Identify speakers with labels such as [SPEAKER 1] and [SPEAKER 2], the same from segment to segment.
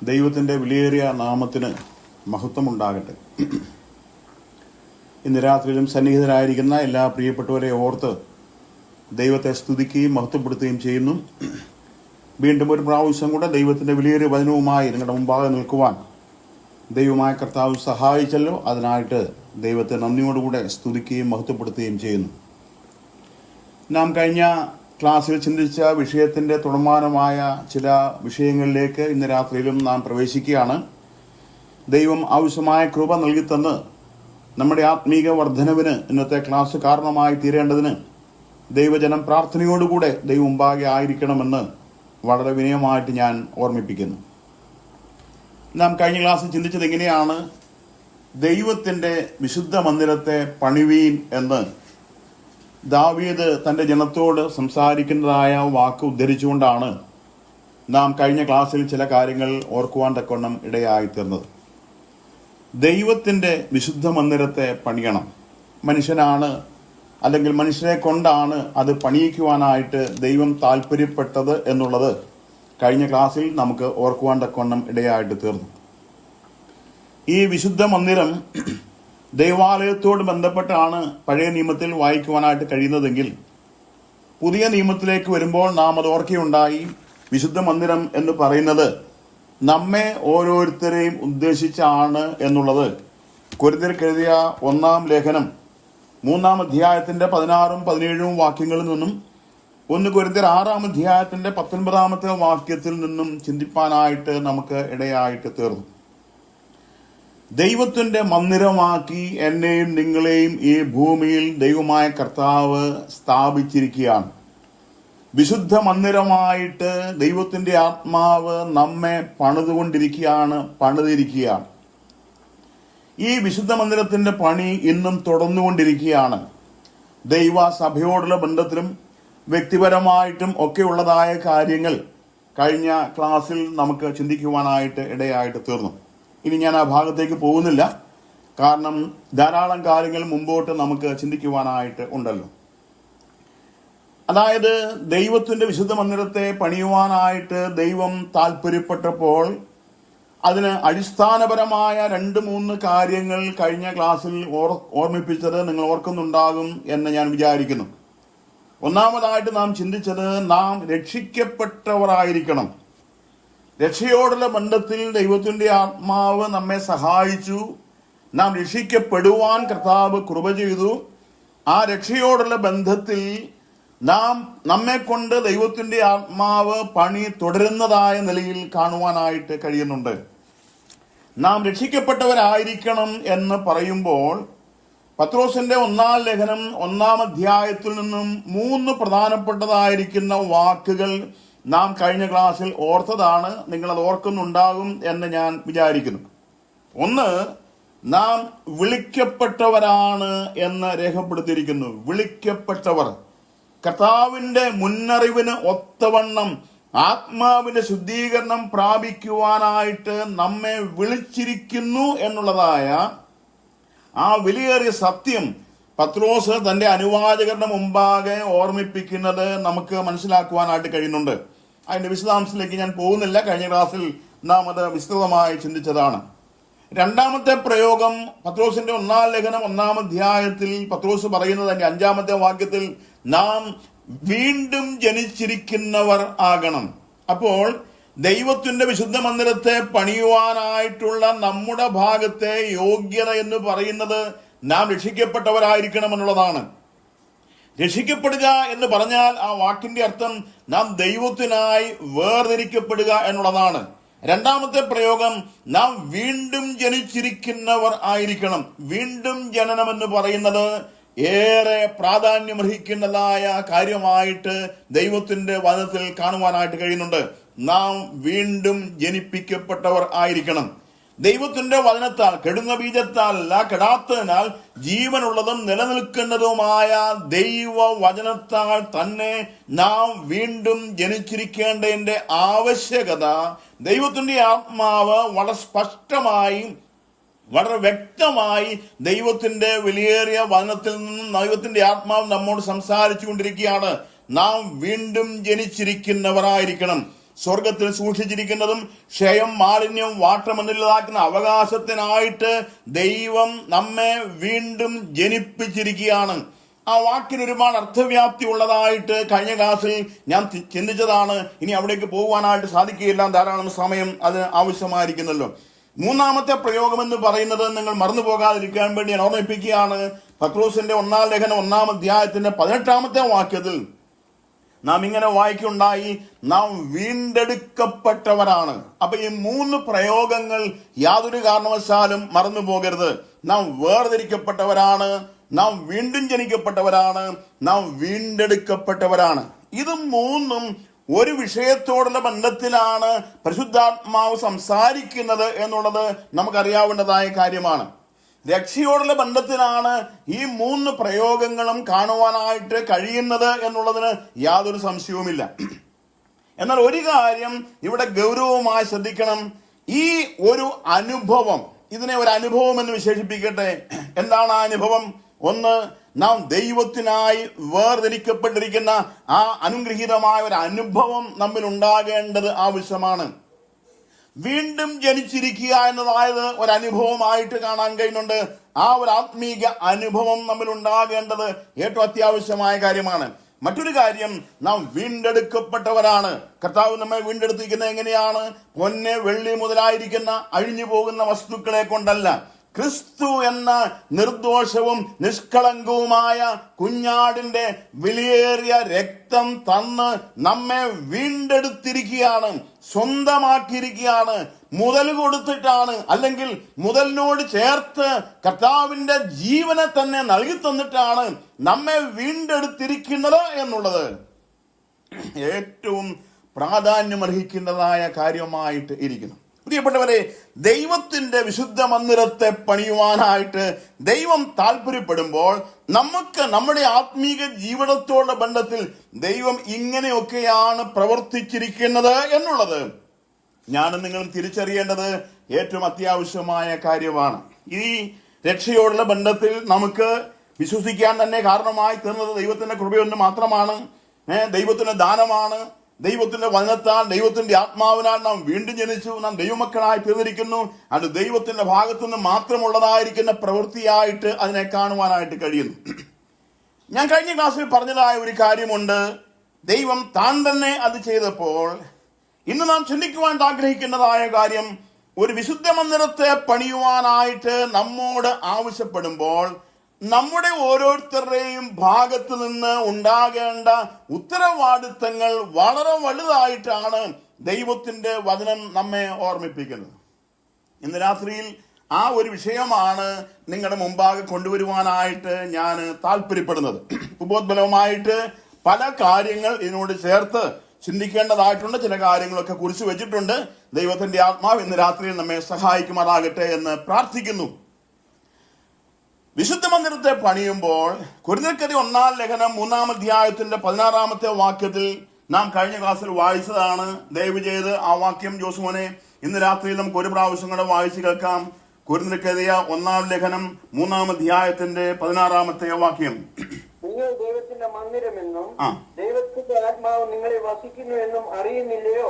[SPEAKER 1] ദൈവത്തിൻ്റെ വിലയേറിയ നാമത്തിന് മഹത്വമുണ്ടാകട്ടെ. ഇന്ന് രാത്രിയിലും സന്നിഹിതരായിരിക്കുന്ന എല്ലാ പ്രിയപ്പെട്ടവരെ ഓർത്ത് ദൈവത്തെ സ്തുതിക്കുകയും മഹത്വപ്പെടുത്തുകയും ചെയ്യുന്നു. വീണ്ടും ഒരു പ്രാവശ്യം കൂടെ ദൈവത്തിൻ്റെ വിലയേറിയ വചനവുമായി നിങ്ങളുടെ മുമ്പാകെ നിൽക്കുവാൻ ദൈവമായ കർത്താവ് സഹായിച്ചല്ലോ. അതിനായിട്ട് ദൈവത്തെ നന്ദിയോടുകൂടെ സ്തുതിക്കുകയും മഹത്വപ്പെടുത്തുകയും ചെയ്യുന്നു. നാം കഴിഞ്ഞ ക്ലാസ്സിൽ ചിന്തിച്ച വിഷയത്തിൻ്റെ തുടർമാനമായ ചില വിഷയങ്ങളിലേക്ക് ഇന്ന് രാത്രിയിലും നാം പ്രവേശിക്കുകയാണ്. ദൈവം ആവശ്യമായ കൃപ നൽകിത്തന്ന് നമ്മുടെ ആത്മീക വർധനവിന് ഇന്നത്തെ ക്ലാസ് കാരണമായി തീരേണ്ടതിന് ദൈവജനം പ്രാർത്ഥനയോടുകൂടെ ദൈവം മുമ്പാകെ ആയിരിക്കണമെന്ന് വളരെ വിനയമായിട്ട് ഞാൻ ഓർമ്മിപ്പിക്കുന്നു. നാം കഴിഞ്ഞ ക്ലാസ്സിൽ ചിന്തിച്ചത് എങ്ങനെയാണ്? ദൈവത്തിൻ്റെ വിശുദ്ധ മന്ദിരത്തെ പണിവീൻ എന്ന് ദാവീദ് തൻ്റെ ജനത്തോട് സംസാരിക്കുന്നതായ വാക്ക് ഉദ്ധരിച്ചുകൊണ്ടാണ് നാം കഴിഞ്ഞ ക്ലാസ്സിൽ ചില കാര്യങ്ങൾ ഓർക്കുവാൻ തക്കവണ്ണം ഇടയായിത്തീർന്നത്. ദൈവത്തിൻ്റെ വിശുദ്ധ മന്ദിരത്തെ പണിയണം. മനുഷ്യനാണ് അല്ലെങ്കിൽ മനുഷ്യരെ കൊണ്ടാണ് അത് പണിയിക്കുവാനായിട്ട് ദൈവം താല്പര്യപ്പെട്ടത് എന്നുള്ളത് കഴിഞ്ഞ ക്ലാസ്സിൽ നമുക്ക് ഓർക്കുവാൻ തക്കവണ്ണം ഇടയായിട്ട് തീർന്നു. ഈ വിശുദ്ധ മന്ദിരം ദൈവാലയത്തോട് ബന്ധപ്പെട്ടാണ് പഴയ നിയമത്തിൽ വായിക്കുവാനായിട്ട് കഴിയുന്നതെങ്കിൽ പുതിയ നിയമത്തിലേക്ക് വരുമ്പോൾ നാം അത് ഓർക്കുകയുണ്ടായി. വിശുദ്ധ മന്ദിരം എന്ന് പറയുന്നത് നമ്മെ ഓരോരുത്തരെയും ഉദ്ദേശിച്ചാണ് എന്നുള്ളത് കൊരിന്ത്യർക്ക് എഴുതിയ 1-ാം ലേഖനം 3-ാം അധ്യായത്തിന്റെ 16-ഉം 17-ഉം വാക്യങ്ങളിൽ നിന്നും 1 കൊരിന്ത്യർ 6-ാം അധ്യായത്തിന്റെ 19-ാമത്തെ വാക്യത്തിൽ നിന്നും ചിന്തിപ്പാനായിട്ട് നമുക്ക് ഇടയായിട്ട് തീർന്നു. ദൈവത്തിൻ്റെ മന്ദിരമാക്കി എന്നെയും നിങ്ങളെയും ഈ ഭൂമിയിൽ ദൈവമായ കർത്താവ് സ്ഥാപിച്ചിരിക്കുകയാണ്. വിശുദ്ധ മന്ദിരമായിട്ട് ദൈവത്തിൻ്റെ ആത്മാവ് നമ്മെ പണിതിരിക്കുകയാണ്. ഈ വിശുദ്ധ മന്ദിരത്തിൻ്റെ പണി ഇന്നും തുടർന്നുകൊണ്ടിരിക്കുകയാണ്. ദൈവസഭയോടുള്ള ബന്ധത്തിലും വ്യക്തിപരമായിട്ടും ഒക്കെയുള്ളതായ കാര്യങ്ങൾ കഴിഞ്ഞ ക്ലാസ്സിൽ നമുക്ക് ചിന്തിക്കുവാനായിട്ട് ഇടയായിട്ട് തീർന്നു. ഇനി ഞാൻ ആ ഭാഗത്തേക്ക് പോകുന്നില്ല, കാരണം ധാരാളം കാര്യങ്ങൾ മുമ്പോട്ട് നമുക്ക് ചിന്തിക്കുവാനായിട്ട് ഉണ്ടല്ലോ. അതായത് ദൈവത്തിൻ്റെ വിശുദ്ധ മന്ദിരത്തെ പണിയുവാനായിട്ട് ദൈവം താല്പര്യപ്പെട്ടപ്പോൾ അതിന് അടിസ്ഥാനപരമായ 2-3 കാര്യങ്ങൾ കഴിഞ്ഞ ക്ലാസ്സിൽ ഓർമ്മിപ്പിച്ചത് നിങ്ങൾ ഓർക്കുന്നുണ്ടാകും എന്ന് ഞാൻ വിചാരിക്കുന്നു. ഒന്നാമതായിട്ട് നാം ചിന്തിച്ചത് നാം രക്ഷിക്കപ്പെട്ടവരായിരിക്കണം. രക്ഷയോടുള്ള ബന്ധത്തിൽ ദൈവത്തിൻ്റെ ആത്മാവ് നമ്മെ സഹായിച്ചു. നാം രക്ഷിക്കപ്പെടുവാൻ കർത്താവ് കൃപ ചെയ്തു. ആ രക്ഷയോടുള്ള ബന്ധത്തിൽ നമ്മെ കൊണ്ട് ദൈവത്തിൻ്റെ ആത്മാവ് പണി തുടരുന്നതായ നിലയിൽ കാണുവാനായിട്ട് കഴിയുന്നുണ്ട്. നാം രക്ഷിക്കപ്പെട്ടവരായിരിക്കണം എന്ന് പറയുമ്പോൾ പത്രോസിന്റെ 1-ാം ലേഖനം 1-ാം അധ്യായത്തിൽ നിന്നും 3 പ്രധാനപ്പെട്ടതായിരിക്കുന്ന വാക്കുകൾ നാം കഴിഞ്ഞ ക്ലാസ്സിൽ ഓർത്തതാണ്. നിങ്ങളത് ഓർക്കുന്നുണ്ടാകും എന്ന് ഞാൻ വിചാരിക്കുന്നു. ഒന്ന്, നാം വിളിക്കപ്പെട്ടവരാണ് എന്ന് രേഖപ്പെടുത്തിയിരിക്കുന്നു. വിളിക്കപ്പെട്ടവർ കർത്താവിൻ്റെ മുന്നറിവിന് ഒത്തവണ്ണം ആത്മാവിന്റെ ശുദ്ധീകരണം പ്രാപിക്കുവാനായിട്ട് നമ്മെ വിളിച്ചിരിക്കുന്നു എന്നുള്ളതായ ആ വിലയേറിയ സത്യം പത്രോസ് തന്റെ അനുവാചകരുടെ മുമ്പാകെ ഓർമ്മിപ്പിക്കുന്നത് നമുക്ക് മനസ്സിലാക്കുവാനായിട്ട് കഴിയുന്നുണ്ട്. അതിന്റെ വിശദാംശത്തിലേക്ക് ഞാൻ പോകുന്നില്ല. കഴിഞ്ഞ ക്ലാസ്സിൽ നാം അത് വിസ്തൃതമായി ചിന്തിച്ചതാണ്. രണ്ടാമത്തെ പ്രയോഗം പത്രോസിന്റെ 1-ാം ലേഖനം 1-ാം അധ്യായത്തിൽ പത്രോസ് പറയുന്നത് അതിന്റെ 5-ാമത്തെ വാക്യത്തിൽ നാം വീണ്ടും ജനിച്ചിരിക്കുന്നവർ ആകണം. അപ്പോൾ ദൈവത്തിന്റെ വിശുദ്ധ മന്ദിരത്തെ പണിയുവാനായിട്ടുള്ള നമ്മുടെ ഭാഗത്തെ യോഗ്യത എന്ന് പറയുന്നത് നാം രക്ഷിക്കപ്പെട്ടവരായിരിക്കണം എന്നുള്ളതാണ്. രക്ഷിക്കപ്പെടുക എന്ന് പറഞ്ഞാൽ ആ വാക്കിന്റെ അർത്ഥം നാം ദൈവത്തിനായി വേർതിരിക്കപ്പെടുക എന്നുള്ളതാണ്. രണ്ടാമത്തെ പ്രയോഗം നാം വീണ്ടും ജനിച്ചിരിക്കുന്നവർ ആയിരിക്കണം. വീണ്ടും ജനനം എന്ന് പറയുന്നത് ഏറെ പ്രാധാന്യമർഹിക്കുന്നതായ കാര്യമായിട്ട് ദൈവത്തിന്റെ വചനത്തിൽ കാണുവാനായിട്ട് കഴിയുന്നുണ്ട്. നാം വീണ്ടും ജനിപ്പിക്കപ്പെട്ടവർ ആയിരിക്കണം. ദൈവത്തിന്റെ വചനത്താൽ, കെടുന്ന ബീജത്താൽ അല്ല, കെടാത്തതിനാൽ ജീവനുള്ളതും നിലനിൽക്കുന്നതുമായ ദൈവ വചനത്താൽ തന്നെ നാം വീണ്ടും ജനിച്ചിരിക്കേണ്ടതിന്റെ ആവശ്യകത ദൈവത്തിന്റെ ആത്മാവ് വളരെ സ്പഷ്ടമായി, വളരെ വ്യക്തമായി ദൈവത്തിന്റെ വിലയേറിയ വചനത്തിൽ നിന്നും ദൈവത്തിന്റെ ആത്മാവ് നമ്മോട് സംസാരിച്ചു കൊണ്ടിരിക്കുകയാണ്. നാം വീണ്ടും ജനിച്ചിരിക്കുന്നവരായിരിക്കണം. സ്വർഗത്തിൽ സൂക്ഷിച്ചിരിക്കുന്നതും ക്ഷയം മാലിന്യം വാട്ടമെന്നില്ലാക്കുന്ന അവകാശത്തിനായിട്ട് ദൈവം നമ്മെ വീണ്ടും ജനിപ്പിച്ചിരിക്കുകയാണ്. ആ വാക്കിന് ഒരുപാട് അർത്ഥവ്യാപ്തി ഉള്ളതായിട്ട് കഴിഞ്ഞ ക്ലാസ്സിൽ ഞാൻ ചിന്തിച്ചതാണ്. ഇനി അവിടേക്ക് പോകുവാനായിട്ട് സാധിക്കുകയില്ല, ധാരാളം സമയം അതിന് ആവശ്യമായിരിക്കുന്നല്ലോ. മൂന്നാമത്തെ പ്രയോഗം എന്ന് പറയുന്നത് നിങ്ങൾ മറന്നു പോകാതിരിക്കാൻ വേണ്ടി ഞാൻ ഓർമ്മിപ്പിക്കുകയാണ്. പത്രോസിന്റെ 1-ാം ലേഖനം 1-ാം അധ്യായത്തിന്റെ 18-ാമത്തെ വാക്യത്തിൽ നാം ഇങ്ങനെ വായിക്കുണ്ടായി, നാം വീണ്ടെടുക്കപ്പെട്ടവരാണ്. അപ്പൊ ഈ 3 പ്രയോഗങ്ങൾ യാതൊരു കാരണവശാലും മറന്നു പോകരുത്. നാം വേർതിരിക്കപ്പെട്ടവരാണ്, നാം വീണ്ടും ജനിക്കപ്പെട്ടവരാണ്, നാം വീണ്ടെടുക്കപ്പെട്ടവരാണ്. ഇത് 3ഉം ഒരു വിഷയത്തോടുള്ള ബന്ധത്തിലാണ് പരിശുദ്ധാത്മാവ് സംസാരിക്കുന്നത് എന്നുള്ളത് നമുക്കറിയാവേണ്ടതായ കാര്യമാണ്. രക്ഷയോടുള്ള ബന്ധത്തിലാണ് ഈ 3 പ്രയോഗങ്ങളും കാണുവാനായിട്ട് കഴിയുന്നത് എന്നുള്ളതിന് യാതൊരു സംശയവുമില്ല. എന്നാൽ ഒരു കാര്യം ഇവിടെ ഗൗരവമായി ശ്രദ്ധിക്കണം. ഈ ഒരു അനുഭവം, ഇതിനെ ഒരു അനുഭവം എന്ന് വിശേഷിപ്പിക്കട്ടെ. എന്താണ് ആ അനുഭവം? ഒന്ന്, നാം ദൈവത്തിനായി വേർതിരിക്കപ്പെട്ടിരിക്കുന്ന ആ അനുഗ്രഹീതമായ ഒരു അനുഭവം നമ്മിൽ ഉണ്ടാകേണ്ടത് ആവശ്യമാണ്. വീണ്ടും ജനിച്ചിരിക്കുക എന്നതായത് ഒരു അനുഭവമായിട്ട് കാണാൻ കഴിയുന്നുണ്ട്. ആ ഒരു ആത്മീക അനുഭവം നമ്മിൽ ഉണ്ടാകേണ്ടത് ഏറ്റവും അത്യാവശ്യമായ കാര്യമാണ്. മറ്റൊരു കാര്യം, നാം വീണ്ടെടുക്കപ്പെട്ടവരാണ്. കർത്താവ് നമ്മെ വീണ്ടെടുത്തിരിക്കുന്നത് എങ്ങനെയാണ്? പൊന്ന് വെള്ളി മുതലായിരിക്കുന്ന അഴിഞ്ഞു പോകുന്ന വസ്തുക്കളെ കൊണ്ടല്ല, ക്രിസ്തു എന്ന നിർദോഷവും നിഷ്കളങ്കവുമായ കുഞ്ഞാടിന്റെ വിലയേറിയ രക്തം തന്ന് നമ്മെ വീണ്ടെടുത്തിരിക്കുകയാണ്, സ്വന്തമാക്കിയിരിക്കുകയാണ്. മുതൽ കൊടുത്തിട്ടാണ്, അല്ലെങ്കിൽ മുതലിനോട് ചേർത്ത് കർത്താവിന്റെ ജീവനെ തന്നെ നൽകി തന്നിട്ടാണ് നമ്മെ വീണ്ടെടുത്തിരിക്കുന്നത് എന്നുള്ളത് ഏറ്റവും പ്രാധാന്യമർഹിക്കുന്നതായ കാര്യമായിട്ട് ഇരിക്കുന്നു. പ്രിയപ്പെട്ടവരെ, ദൈവത്തിന്റെ വിശുദ്ധ മന്ദിരത്തെ പണിയുവാനായിട്ട് ദൈവം താല്പര്യപ്പെടുമ്പോൾ നമുക്ക് നമ്മുടെ ആത്മീക ജീവിതത്തോടുള്ള ബന്ധത്തിൽ ദൈവം ഇങ്ങനെയൊക്കെയാണ് പ്രവർത്തിച്ചിരിക്കുന്നത് എന്നുള്ളത് ഞാനും നിങ്ങളും തിരിച്ചറിയേണ്ടത് ഏറ്റവും അത്യാവശ്യമായ കാര്യമാണ്. ഈ രക്ഷയോടുള്ള ബന്ധത്തിൽ നമുക്ക് വിശ്വസിക്കാൻ തന്നെ കാരണമായി തീർന്നത് ദൈവത്തിന്റെ കൃപയൊന്ന് മാത്രമാണ്, ദൈവത്തിന്റെ ദാനമാണ്. ദൈവത്തിന്റെ വചനത്താൽ, ദൈവത്തിന്റെ ആത്മാവിനാൽ നാം വീണ്ടും ജനിച്ചു, നാം ദൈവമക്കളായി തീർന്നിരിക്കുന്നു. അത് ദൈവത്തിന്റെ ഭാഗത്തുനിന്ന് മാത്രമുള്ളതായിരിക്കുന്ന പ്രവൃത്തിയായിട്ട് അതിനെ കാണുവാനായിട്ട് കഴിയുന്നു. ഞാൻ കഴിഞ്ഞ ക്ലാസ്സിൽ പറഞ്ഞതായ ഒരു കാര്യമുണ്ട്. ദൈവം താൻ തന്നെ അത് ചെയ്തപ്പോൾ ഇന്ന് നാം ചിന്തിക്കുവാൻ ആഗ്രഹിക്കുന്നതായ കാര്യം, ഒരു വിശുദ്ധ മന്ദിരത്തെ പണിയുവാനായിട്ട് നമ്മോട് ആവശ്യപ്പെടുമ്പോൾ നമ്മുടെ ഓരോരുത്തരുടെയും ഭാഗത്ത് നിന്ന് ഉണ്ടാകേണ്ട ഉത്തരവാദിത്തങ്ങൾ വളരെ വലുതായിട്ടാണ് ദൈവത്തിന്റെ വചനം നമ്മെ ഓർമ്മിപ്പിക്കുന്നത്. ഇന്ന് രാത്രിയിൽ ആ ഒരു വിഷയമാണ് നിങ്ങളുടെ മുമ്പാകെ കൊണ്ടുവരുവാനായിട്ട് ഞാൻ താല്പര്യപ്പെടുന്നത്. ഉപോദ്ബലമായിട്ട് പല കാര്യങ്ങൾ ഇതിനോട് ചേർത്ത് ചിന്തിക്കേണ്ടതായിട്ടുണ്ട്. ചില കാര്യങ്ങളൊക്കെ കുറിച്ച് വെച്ചിട്ടുണ്ട്. ദൈവത്തിന്റെ ആത്മാവ് ഇന്ന് രാത്രിയിൽ നമ്മെ സഹായിക്കുമാറാകട്ടെ എന്ന് പ്രാർത്ഥിക്കുന്നു. വിശുദ്ധ മന്ദിരത്തെ പണിയുമ്പോൾ കൊരിന്ത്യർക്കെതിരെ 1-ാം ലേഖനം 3-ാം അധ്യായത്തിന്റെ 16-ാമത്തെ വാക്യത്തിൽ നാം കഴിഞ്ഞ ക്ലാസ്സിൽ വായിച്ചതാണ്. ദയവ് ചെയ്ത് ആ വാക്യം ജോസുമോനെ ഇന്ന് രാത്രിയിൽ നമുക്ക് ഒരു പ്രാവശ്യം കൂടെ വായിച്ചു കേൾക്കാം. കൊരിന്ത്യർക്കെതിരെ 1-ാം ലേഖനം 3-ാം അധ്യായത്തിന്റെ 16-ാമത്തെ വാക്യം.
[SPEAKER 2] നിങ്ങൾ ദൈവത്തിന്റെ മന്ദിരമെന്നും ദൈവത്തിന്റെ ആത്മാവ് നിങ്ങളെ വസിക്കുന്നു എന്നും അറിയുന്നില്ലയോ?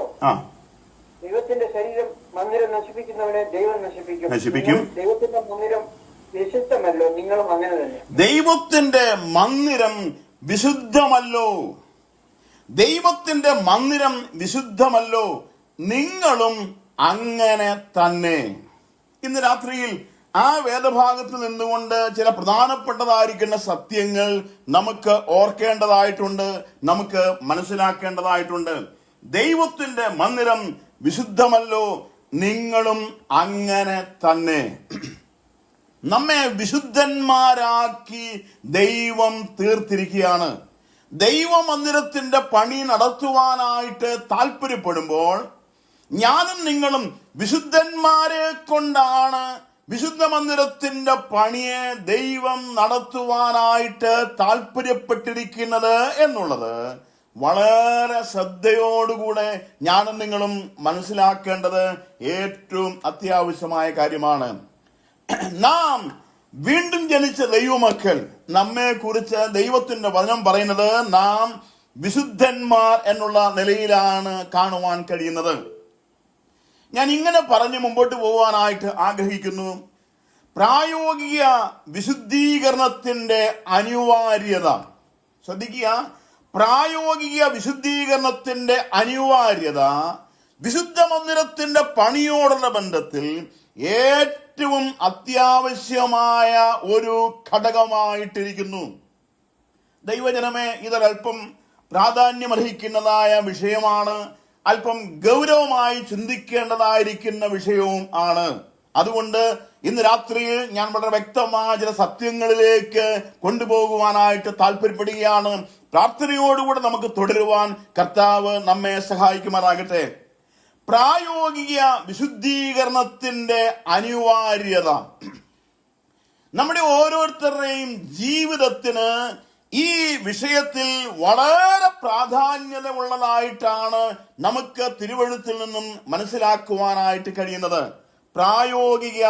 [SPEAKER 2] ദൈവത്തിന്റെ ശരീരം മന്ദിരം നശിപ്പിക്കുന്നവനെ ദൈവം നശിപ്പിക്കും. ദൈവത്തിന്റെ മന്ദിരം വിശുദ്ധമല്ലോ, നിങ്ങളും അങ്ങനെ തന്നെ.
[SPEAKER 1] ദൈവത്തിന്റെ മന്ദിരം വിശുദ്ധമല്ലോ, ദൈവത്തിന്റെ മന്ദിരം വിശുദ്ധമല്ലോ, നിങ്ങളും അങ്ങനെ തന്നെ. ഇന്ന് രാത്രിയിൽ ആ വേദഭാഗത്ത് നിന്നുകൊണ്ട് ചില പ്രധാനപ്പെട്ടതായിരിക്കുന്ന സത്യങ്ങൾ നമുക്ക് ഓർക്കേണ്ടതായിട്ടുണ്ട്, നമുക്ക് മനസ്സിലാക്കേണ്ടതായിട്ടുണ്ട്. ദൈവത്തിന്റെ മന്ദിരം വിശുദ്ധമല്ലോ, നിങ്ങളും അങ്ങനെ തന്നെ. നമ്മെ വിശുദ്ധന്മാരാക്കി ദൈവം തീർത്തിരിക്കുകയാണ്. ദൈവമന്ദിരത്തിന്റെ പണി നടത്തുവാനായിട്ട് താല്പര്യപ്പെടുമ്പോൾ ഞാനും നിങ്ങളും വിശുദ്ധന്മാരെ കൊണ്ടാണ് വിശുദ്ധ മന്ദിരത്തിന്റെ പണിയെ ദൈവം നടത്തുവാനായിട്ട് താല്പര്യപ്പെട്ടിരിക്കുന്നത് എന്നുള്ളത് വളരെ ശ്രദ്ധയോടുകൂടെ ഞാനും നിങ്ങളും മനസ്സിലാക്കേണ്ടത് ഏറ്റവും അത്യാവശ്യമായ കാര്യമാണ്. നാം വീണ്ടും ജനിച്ച ദൈവമക്കൾ, നമ്മെ കുറിച്ച് ദൈവത്തിന്റെ വചനം പറയുന്നത് നാം വിശുദ്ധന്മാർ എന്നുള്ള നിലയിലാണ് കാണുവാൻ കഴിയുന്നത്. ഞാൻ ഇങ്ങനെ പറഞ്ഞ് മുമ്പോട്ട് പോകാനായിട്ട് ആഗ്രഹിക്കുന്നു. പ്രായോഗിക വിശുദ്ധീകരണത്തിന്റെ അനിവാര്യത ശ്രദ്ധിക്കുക. പ്രായോഗിക വിശുദ്ധീകരണത്തിന്റെ അനിവാര്യത വിശുദ്ധ മന്ദിരത്തിന്റെ പണിയോടുള്ള ബന്ധത്തിൽ ഏറ്റവും അത്യാവശ്യമായ ഒരു ഘടകമായിട്ടിരിക്കുന്നു. ദൈവജനമേ, ഇതൊരൽപ്പം പ്രാധാന്യമർഹിക്കുന്നതായ വിഷയമാണ്. അല്പം ഗൗരവമായി ചിന്തിക്കേണ്ടതായിരിക്കുന്ന വിഷയവും ആണ്. അതുകൊണ്ട് ഇന്ന് രാത്രിയിൽ ഞാൻ വളരെ വ്യക്തമായ ചില സത്യങ്ങളിലേക്ക് കൊണ്ടുപോകുവാനായിട്ട് താല്പര്യപ്പെടുകയാണ്. പ്രാർത്ഥനയോടുകൂടെ നമുക്ക് തുടരുവാൻ കർത്താവ് നമ്മെ സഹായിക്കുമാറാകട്ടെ. പ്രായോഗിക വിശുദ്ധീകരണത്തിന്റെ അനിവാര്യത നമ്മുടെ ഓരോരുത്തരുടെയും ജീവിതത്തിന് ഈ വിഷയത്തിൽ വളരെ പ്രാധാന്യത ഉള്ളതായിട്ടാണ് നമുക്ക് തിരുവെഴുത്തിൽ നിന്നും മനസ്സിലാക്കുവാനായിട്ട് കഴിയുന്നത്. പ്രായോഗിക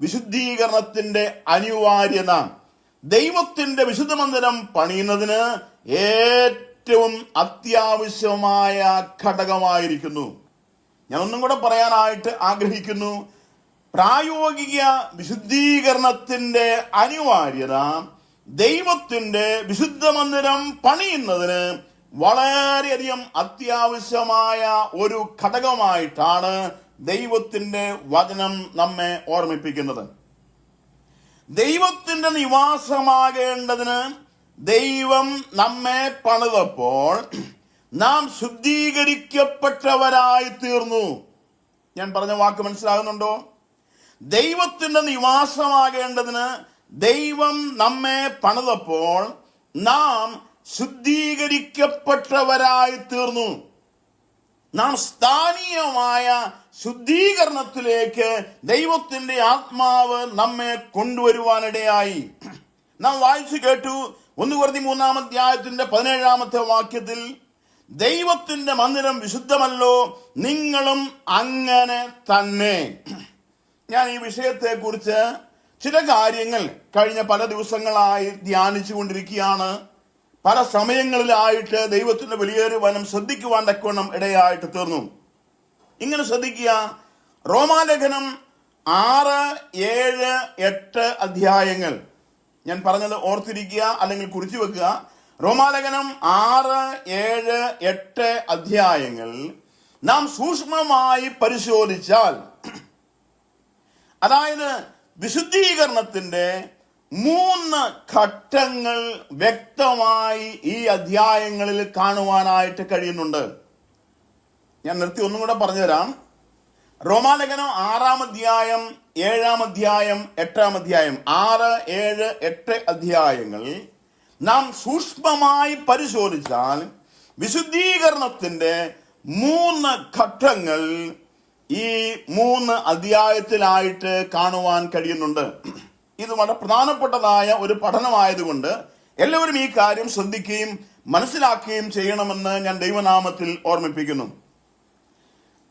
[SPEAKER 1] വിശുദ്ധീകരണത്തിന്റെ അനിവാര്യത ദൈവത്തിന്റെ വിശുദ്ധ മന്ദിരം പണിയുന്നതിന് ഏറ്റവും അത്യാവശ്യമായ ഘടകമായിരിക്കുന്നു. ഞാൻ ഒന്നും കൂടെ പറയാനായിട്ട് ആഗ്രഹിക്കുന്നു. പ്രായോഗിക വിശുദ്ധീകരണത്തിന്റെ അനിവാര്യത ദൈവത്തിന്റെ വിശുദ്ധ മന്ദിരം പണിയുന്നതിന് വളരെയധികം അത്യാവശ്യമായ ഒരു ഘടകമായിട്ടാണ് ദൈവത്തിന്റെ വചനം നമ്മെ ഓർമ്മിപ്പിക്കുന്നത്. ദൈവത്തിന്റെ നിവാസമാകേണ്ടതിന് ദൈവം നമ്മെ പണിതപ്പോൾ നാം ശുദ്ധീകരിക്കപ്പെട്ടവരായി തീർന്നു. ഞാൻ പറഞ്ഞ വാക്ക് മനസ്സിലാകുന്നുണ്ടോ? ദൈവത്തിന്റെ നിവാസമാകേണ്ടതിന് ദൈവം നമ്മെ പണിതപ്പോൾ നാം ശുദ്ധീകരിക്കപ്പെട്ടവരായി തീർന്നു. നാം സ്ഥാനീയമായ ശുദ്ധീകരണത്തിലേക്ക് ദൈവത്തിന്റെ ആത്മാവ് നമ്മെ കൊണ്ടുവരുവാനിടയായി. നാം വായിച്ചു കേട്ടു 1 Corinthians 3 അധ്യായത്തിന്റെ 17-ാമത്തെ വാക്യത്തിൽ, ദൈവത്തിന്റെ മന്ദിരം വിശുദ്ധമല്ലോ, നിങ്ങളും അങ്ങനെ തന്നെ. ഞാൻ ഈ വിഷയത്തെ കുറിച്ച് ചില കാര്യങ്ങൾ കഴിഞ്ഞ പല ദിവസങ്ങളായി ധ്യാനിച്ചു കൊണ്ടിരിക്കുകയാണ്. പല സമയങ്ങളിലായിട്ട് ദൈവത്തിന്റെ വലിയൊരു വനം ശ്രദ്ധിക്കുവാൻ തക്കവണ്ണം ഇടയായിട്ട് തീർന്നു. ഇങ്ങനെ ശ്രദ്ധിക്കുക. റോമാലേഖനം 6, 7, 8 അധ്യായങ്ങൾ ഞാൻ പറഞ്ഞത് ഓർത്തിരിക്കുക, അല്ലെങ്കിൽ കുറിച്ചു വെക്കുക. റോമാലേഖനം 6, 7, 8 അധ്യായങ്ങൾ നാം സൂക്ഷ്മമായി പരിശോധിച്ചാൽ, അതായത് വിശുദ്ധീകരണത്തിന്റെ 3 ഘട്ടങ്ങൾ വ്യക്തമായി ഈ അധ്യായങ്ങളിൽ കാണുവാനായിട്ട് കഴിയുന്നുണ്ട്. ഞാൻ നിർത്തി ഒന്നും കൂടെ പറഞ്ഞുതരാം. റോമാലേഖനം 6-ാം അധ്യായം, 7-ാം അധ്യായം, 8-ാം അധ്യായം, 6, 7, 8 അധ്യായങ്ങൾ നാം സൂക്ഷ്മമായി പരിശോധിച്ചാൽ വിശുദ്ധീകരണത്തിന്റെ 3 ഘട്ടങ്ങൾ ഈ 3 അധ്യായത്തിലായിട്ട് കാണുവാൻ കഴിയുന്നുണ്ട്. ഇത് വളരെ പ്രധാനപ്പെട്ടതായ ഒരു പഠനമായതുകൊണ്ട് എല്ലാവരും ഈ കാര്യം ശ്രദ്ധിക്കുകയും മനസ്സിലാക്കുകയും ചെയ്യണമെന്ന് ഞാൻ ദൈവനാമത്തിൽ ഓർമ്മിപ്പിക്കുന്നു.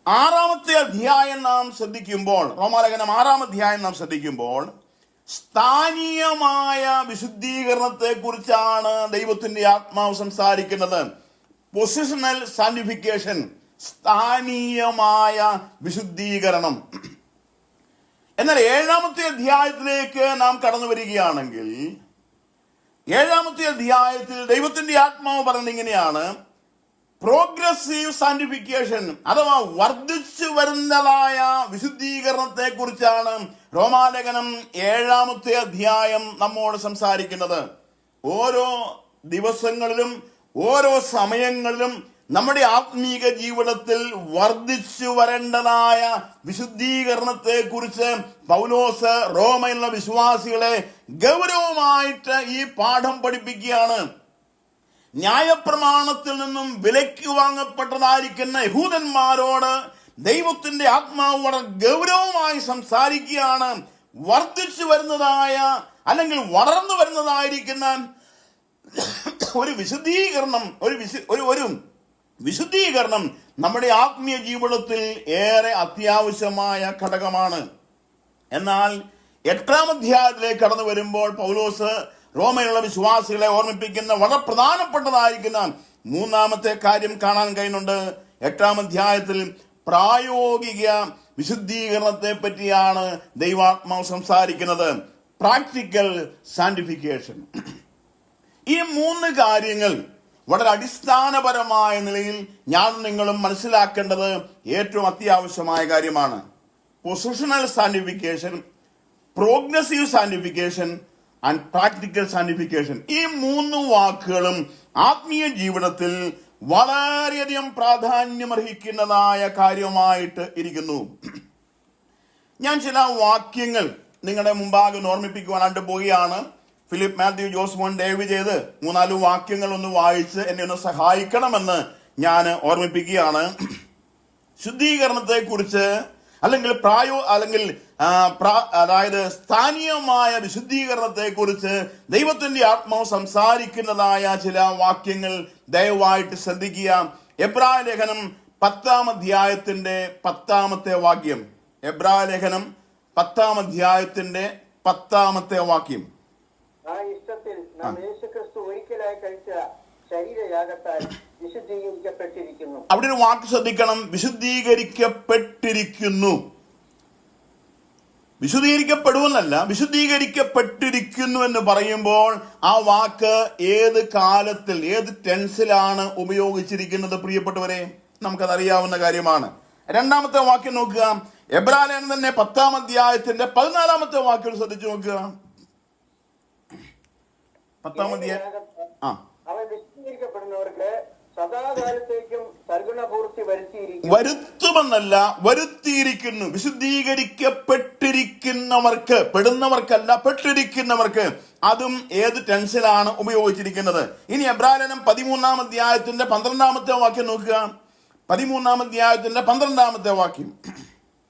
[SPEAKER 1] 6-ാമത്തെ അധ്യായം നാം ശ്രദ്ധിക്കുമ്പോൾ, റോമാലേഖനം 6-ാം അധ്യായം നാം ശ്രദ്ധിക്കുമ്പോൾ, സ്ഥാനീയമായ വിശുദ്ധീകരണത്തെ കുറിച്ചാണ് ദൈവത്തിന്റെ ആത്മാവ് സംസാരിക്കുന്നത്. പൊസിഷണൽ സാന്റിഫിക്കേഷൻ, സ്ഥാനീയമായ വിശുദ്ധീകരണം. എന്നാൽ 7-ാമത്തെ അധ്യായത്തിലേക്ക് നാം കടന്നു വരികയാണെങ്കിൽ, 7-ാമത്തെ അധ്യായത്തിൽ ദൈവത്തിന്റെ ആത്മാവ് പറയുന്നത് ഇങ്ങനെയാണ്: പ്രോഗ്രസീവ് സാന്റിഫിക്കേഷൻ, അഥവാ വർദ്ധിച്ചു വരുന്നതായ വിശുദ്ധീകരണത്തെ കുറിച്ചാണ് റോമാലേഖനം 7-ാമത്തെ അധ്യായം നമ്മോട് സംസാരിക്കുന്നത്. ഓരോ ദിവസങ്ങളിലും ഓരോ സമയങ്ങളിലും നമ്മുടെ ആത്മീക ജീവിതത്തിൽ വർദ്ധിച്ചു വരേണ്ടതായ വിശുദ്ധീകരണത്തെ കുറിച്ച് പൗലോസ് റോമയിലുള്ള വിശ്വാസികളെ ഗൗരവമായിട്ട് ഈ പാഠം പഠിപ്പിക്കുകയാണ്. ന്യായപ്രമാണത്തിൽ നിന്നും വിലയ്ക്ക് വാങ്ങപ്പെട്ടതായിരിക്കുന്ന യഹൂദന്മാരോട് ദൈവത്തിന്റെ ആത്മാവ് വളരെ ഗൗരവമായി സംസാരിക്കുകയാണ്. വർദ്ധിച്ചു വരുന്നതായ, അല്ലെങ്കിൽ വളർന്നു വരുന്നതായിരിക്കുന്ന ഒരു വിശുദ്ധീകരണം, ഒരു വിശുദ്ധീകരണം നമ്മുടെ ആത്മീയ ജീവിതത്തിൽ ഏറെ അത്യാവശ്യമായ ഘടകമാണ്. എന്നാൽ 8-ാം അധ്യായത്തിലേക്ക് കടന്നു വരുമ്പോൾ പൗലോസ് റോമയിലുള്ള വിശ്വാസികളെ ഓർമ്മിപ്പിക്കുന്ന വളരെ പ്രധാനപ്പെട്ടതായിരിക്കുന്ന മൂന്നാമത്തെ കാര്യം കാണാൻ കഴിയുന്നുണ്ട്. 8-ാം അധ്യായത്തിൽ പ്രായോഗിക വിശുദ്ധീകരണത്തെ പറ്റിയാണ് ദൈവാത്മാവ് സംസാരിക്കുന്നത്. Practical sanctification. ഈ 3 കാര്യങ്ങൾ വളരെ അടിസ്ഥാനപരമായ നിലയിൽ ഞാൻ നിങ്ങളും മനസ്സിലാക്കേണ്ടത് ഏറ്റവും അത്യാവശ്യമായ കാര്യമാണ്. Positional sanctification, progressive sanctification and practical sanctification. ഈ 3 വാക്കുകളും ആത്മീയ ജീവിതത്തിൽ വളരെയധികം പ്രാധാന്യമർഹിക്കുന്നതായ കാര്യമായിട്ട് ഇരിക്കുന്നു. ഞാൻ ചില വാക്യങ്ങൾ നിങ്ങളുടെ മുമ്പാകെ ഓർമ്മിപ്പിക്കുവാനായിട്ട് പോവുകയാണ്. ഫിലിപ്പ് മാത്യു ജോസ്മോൻ ദയവ് ചെയ്ത് 3-4 വാക്യങ്ങൾ ഒന്ന് വായിച്ച് എന്നെ ഒന്ന് സഹായിക്കണമെന്ന് ഞാൻ ഓർമ്മിപ്പിക്കുകയാണ്. ശുദ്ധീകരണത്തെ കുറിച്ച് അല്ലെങ്കിൽ അതായത് സ്ഥാനീയമായ വിശുദ്ധീകരണത്തെ കുറിച്ച് ദൈവത്തിന്റെ ആത്മാവ് സംസാരിക്കുന്നതായ ചില വാക്യങ്ങൾ ദയവായിട്ട് ശ്രദ്ധിക്കുക. എബ്രായ ലേഖനം 10-ാം അധ്യായത്തിന്റെ 10-ാമത്തെ വാക്യം. എബ്രായ ലേഖനം 10-ാം അധ്യായത്തിന്റെ 10-ാമത്തെ വാക്യം.
[SPEAKER 2] ആ ഇഷ്ടത്തിൽ നാം യേശുക്രിസ്തു ഒരിക്കലായി കഴിച്ച ശരീരയാഗത്താൽ വിശുദ്ധീകരിക്കപ്പെട്ടിരിക്കുന്നു.
[SPEAKER 1] അവിടെ ഒരു വാക്ക് ശ്രദ്ധിക്കണം, വിശുദ്ധീകരിക്കപ്പെട്ടിരിക്കുന്നു. വിശുദ്ധീകരിക്കപ്പെടുമെന്നല്ല, വിശുദ്ധീകരിക്കപ്പെട്ടിരിക്കുന്നു എന്ന് പറയുമ്പോൾ ആ വാക്ക് ഏത് കാലത്തിൽ, ഏത് ടെൻസിലാണ് ഉപയോഗിച്ചിരിക്കുന്നത് പ്രിയപ്പെട്ടവരെ, നമുക്കതറിയാവുന്ന കാര്യമാണ്. 2-ാമത്തെ വാക്യം നോക്കുക. എബ്രായ ലേഖനം തന്നെ 10-ാം അധ്യായത്തിന്റെ 14-ാമത്തെ വാക്യം ശ്രദ്ധിച്ചു നോക്കുക. 10-ാം അധ്യായം.
[SPEAKER 2] അവൻ വിശുദ്ധീകരിക്കപ്പെടുന്നവർക്ക് സദാകാലത്തേക്കും സൽഗുണപൂർത്തി
[SPEAKER 1] വരുത്തുമെന്നല്ല, വരുത്തിയിരിക്കുന്നു. വിശുദ്ധീകരിക്കപ്പെട്ടിരിക്കുന്നവർക്ക്, പെടുന്നവർക്കല്ല, പെട്ടിരിക്കുന്നവർക്ക്. അതും ഏത് ടെൻസിലാണ് ഉപയോഗിച്ചിരിക്കുന്നത്. ഇനി എബ്രായ ലേഖനം 13-ാം അധ്യായത്തിന്റെ 12-ാമത്തെ വാക്യം നോക്കുക. 13-ാം അധ്യായത്തിന്റെ 12-ാമത്തെ വാക്യം.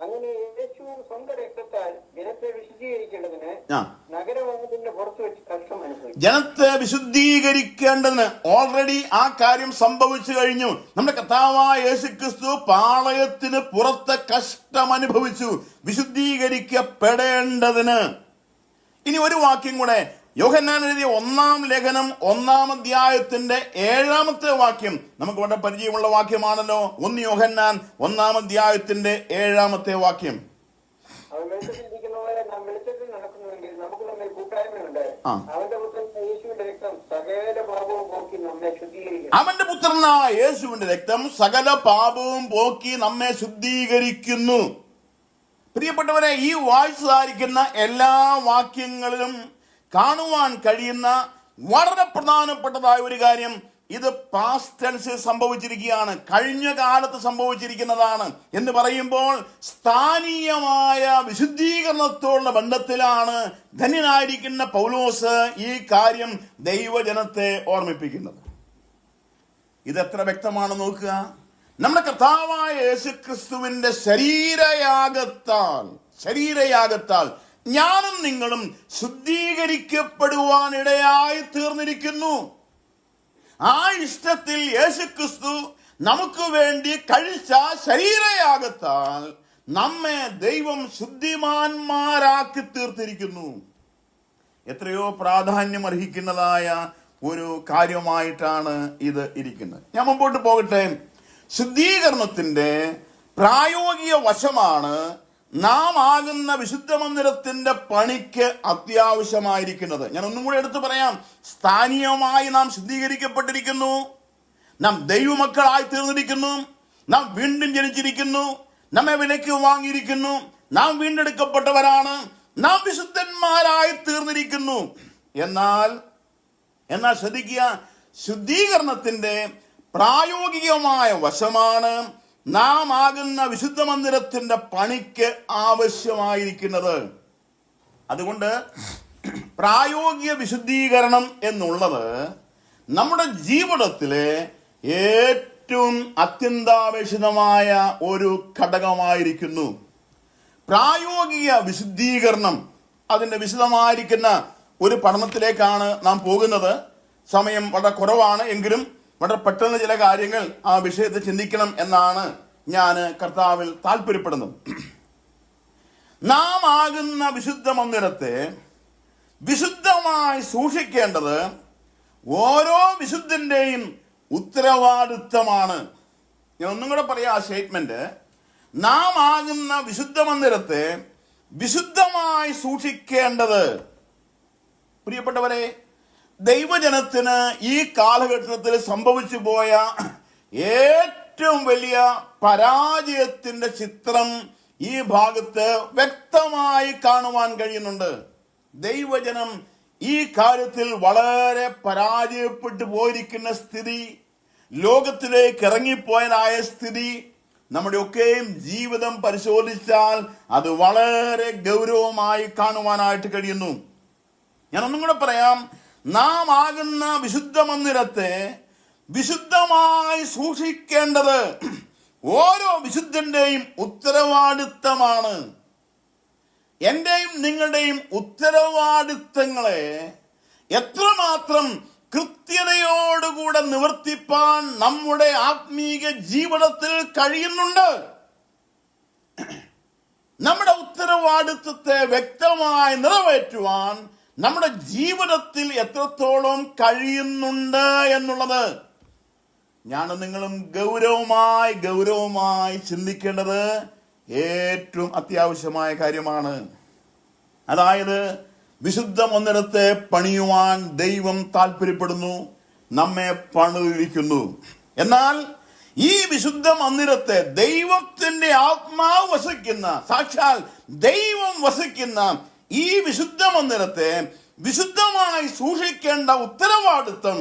[SPEAKER 2] അങ്ങനെ യേശു സ്വന്തം രക്തത്താൽ ജനത്തെ വിശുദ്ധീകരിക്കേണ്ടതിന് നഗരവാതിലിന്റെ പുറത്ത് വെച്ച് കഷ്ടം അനുഭവിച്ചു.
[SPEAKER 1] ജനത്തെ വിശുദ്ധീകരിക്കേണ്ടതിന് ഓൾറെഡി ആ കാര്യം സംഭവിച്ചു കഴിഞ്ഞു. നമ്മുടെ കർത്താവായ യേശുക്രിസ്തു പാളയത്തിന് പുറത്ത് കഷ്ടം അനുഭവിച്ചു വിശുദ്ധീകരിക്കപ്പെടേണ്ടതിന്. ഇനി ഒരു വാക്യം കൂടെ. യോഹന്നാൻ എഴുതിയ 1-ാം ലേഖനം 1-ാം അധ്യായത്തിന്റെ 7-ാമത്തെ വാക്യം. നമുക്ക് വളരെ പരിചയമുള്ള വാക്യമാണല്ലോ. 1 യോഹന്നാൻ 1-ാം അധ്യായത്തിന്റെ 7-ാമത്തെ വാക്യം.
[SPEAKER 2] അവൻ വെളിച്ചത്തിലിരിക്കുന്നവരെ നാം വെളിച്ചത്തിൽ നടക്കുന്നുവെങ്കിൽ നമുക്ക് നമ്മെ കൂട്ടായ്മയുണ്ട്. അവന്റെ പുത്രൻ യേശുവിന്റെ രക്തം സകല പാപവും പോക്കി നമ്മെ ശുദ്ധീകരിക്കും.
[SPEAKER 1] അവന്റെ പുത്രനായ യേശുവിന്റെ രക്തം സകല പാപവും പോക്കി നമ്മെ ശുദ്ധീകരിക്കുന്നു. പ്രിയപ്പെട്ടവരെ, ഈ വായിച്ചായിരിക്കുന്ന എല്ലാ വാക്യങ്ങളിലും കാണുവാൻ കഴിയുന്ന വളരെ പ്രധാനപ്പെട്ടതായ ഒരു കാര്യം, ഇത് പാസ്റ്റ് ടെൻസിൽ സംഭവിച്ചിരിക്കുകയാണ്, കഴിഞ്ഞ കാലത്ത് സംഭവിച്ചിരിക്കുന്നതാണ് എന്ന് പറയുമ്പോൾ സ്ഥാനീയമായ വിശുദ്ധീകരണത്തോടുള്ള ബന്ധത്തിലാണ് ധന്യനായിരിക്കുന്ന പൗലോസ് ഈ കാര്യം ദൈവജനത്തെ ഓർമ്മിപ്പിക്കുന്നത്. ഇതെത്ര വ്യക്തമാണ് നോക്കുക. നമ്മുടെ കർത്താവായ യേശുക്രിസ്തുവിന്റെ ശരീരയാഗത്താൽ ഞാനും നിങ്ങളും ശുദ്ധീകരിക്കപ്പെടുവാനിടയായി തീർന്നിരിക്കുന്നു. ആ ഇഷ്ടത്തിൽ യേശുക്രിസ്തു നമുക്ക് വേണ്ടി കഴിച്ച ശരീരയാഗത്താൽ നമ്മെ ദൈവം ശുദ്ധിമാന്മാരാക്കി തീർത്തിരിക്കുന്നു. എത്രയോ പ്രാധാന്യം അർഹിക്കുന്നതായ ഒരു കാര്യമായിട്ടാണ് ഇത് ഇരിക്കുന്നത്. ഞാൻ മുമ്പോട്ട് പോകട്ടെ. ശുദ്ധീകരണത്തിന്റെ പ്രായോഗിക വശമാണ് നാം ആകുന്ന വിശുദ്ധ മന്ദിരത്തിന്റെ പണിക്ക് അത്യാവശ്യമായിരിക്കുന്നത്. ഞാൻ ഒന്നും കൂടെ എടുത്തു പറയാം. സ്ഥാനീയമായി നാം ശുദ്ധീകരിക്കപ്പെട്ടിരിക്കുന്നു, നാം ദൈവമക്കളായി തീർന്നിരിക്കുന്നു, നാം വീണ്ടും ജനിച്ചിരിക്കുന്നു, നമ്മെ വിലയ്ക്ക് വാങ്ങിയിരിക്കുന്നു, നാം വീണ്ടെടുക്കപ്പെട്ടവരാണ്, നാം വിശുദ്ധന്മാരായി തീർന്നിരിക്കുന്നു. എന്നാൽ ശ്രദ്ധിക്കുക, ശുദ്ധീകരണത്തിന്റെ പ്രായോഗികമായ വശമാണ് നാം ആകുന്ന വിശുദ്ധ മന്ദിരത്തിന്റെ പണിക്ക് ആവശ്യമായിരിക്കുന്നത്. അതുകൊണ്ട് പ്രായോഗിക വിശുദ്ധീകരണം എന്നുള്ളത് നമ്മുടെ ജീവിതത്തിലെ ഏറ്റവും അത്യന്താപേക്ഷിതമായ ഒരു ഘടകമായിരിക്കുന്നു. പ്രായോഗിക വിശുദ്ധീകരണം, അതിന്റെ വിശദമായിരിക്കുന്ന ഒരു പഠനത്തിലേക്കാണ് നാം പോകുന്നത്. സമയം വളരെ കുറവാണ്, എങ്കിലും വളരെ പെട്ടെന്ന് ചില കാര്യങ്ങൾ ആ വിഷയത്തെ ചിന്തിക്കണം എന്നാണ് ഞാൻ കർത്താവിൽ താല്പര്യപ്പെടുന്നത്. നാം ആകുന്ന വിശുദ്ധ മന്ദിരത്തെ വിശുദ്ധമായി സൂക്ഷിക്കേണ്ടത് ഓരോ വിശുദ്ധന്റെയും ഉത്തരവാദിത്തമാണ്. ഞാൻ ഒന്നും കൂടെ പറയാം ആ സ്റ്റേറ്റ്മെന്റ്. നാം ആകുന്ന വിശുദ്ധ മന്ദിരത്തെ വിശുദ്ധമായി സൂക്ഷിക്കേണ്ടത്, പ്രിയപ്പെട്ടവരെ, ദൈവജനത്തിന് ഈ കാലഘട്ടത്തിൽ സംഭവിച്ചു പോയ ഏറ്റവും വലിയ പരാജയത്തിന്റെ ചിത്രം ഈ ഭാഗത്ത് വ്യക്തമായി കാണുവാൻ കഴിയുന്നുണ്ട്. ദൈവജനം ഈ കാര്യത്തിൽ വളരെ പരാജയപ്പെട്ടു പോയിരിക്കുന്ന സ്ഥിതി, ലോകത്തിലേക്ക് ഇറങ്ങിപ്പോയതായ സ്ഥിതി, നമ്മുടെയൊക്കെയും ജീവിതം പരിശോധിച്ചാൽ അത് വളരെ ഗൗരവമായി കാണുവാനായിട്ട് കഴിയുന്നു. ഞാൻ ഒന്നും കൂടെ പറയാം. നാം ആകുന്ന വിശുദ്ധ മന്ദിരത്തെ വിശുദ്ധമായി സൂക്ഷിക്കേണ്ടത് ഓരോ വിശുദ്ധന്റെയും ഉത്തരവാദിത്തമാണ്. എന്റെയും നിങ്ങളുടെയും ഉത്തരവാദിത്തങ്ങളെ എത്രമാത്രം കൃത്യതയോടുകൂടെ നിവർത്തിപ്പാൻ നമ്മുടെ ആത്മീക ജീവിതത്തിൽ കഴിയുന്നുണ്ട്. നമ്മുടെ ഉത്തരവാദിത്വത്തെ വ്യക്തമായി നിറവേറ്റുവാൻ നമ്മുടെ ജീവിതത്തിൽ എത്രത്തോളം കഴിയുന്നുണ്ട് എന്നുള്ളത് ഞാനും നിങ്ങളും ഗൗരവമായി ചിന്തിക്കേണ്ടത് ഏറ്റവും അത്യാവശ്യമായ കാര്യമാണ്. അതായത് വിശുദ്ധ മന്ദിരത്തെ പണിയുവാൻ ദൈവം താല്പര്യപ്പെടുന്നു, നമ്മെ പണിതിരിക്കുന്നു. എന്നാൽ ഈ വിശുദ്ധ മന്ദിരത്തെ ദൈവത്തിന്റെ ആത്മാവ് വസിക്കുന്ന, സാക്ഷാൽ ദൈവം വസിക്കുന്ന ഈ വിശുദ്ധ മന്ദിരത്തെ വിശുദ്ധമായി സൂക്ഷിക്കേണ്ട ഉത്തരവാദിത്വം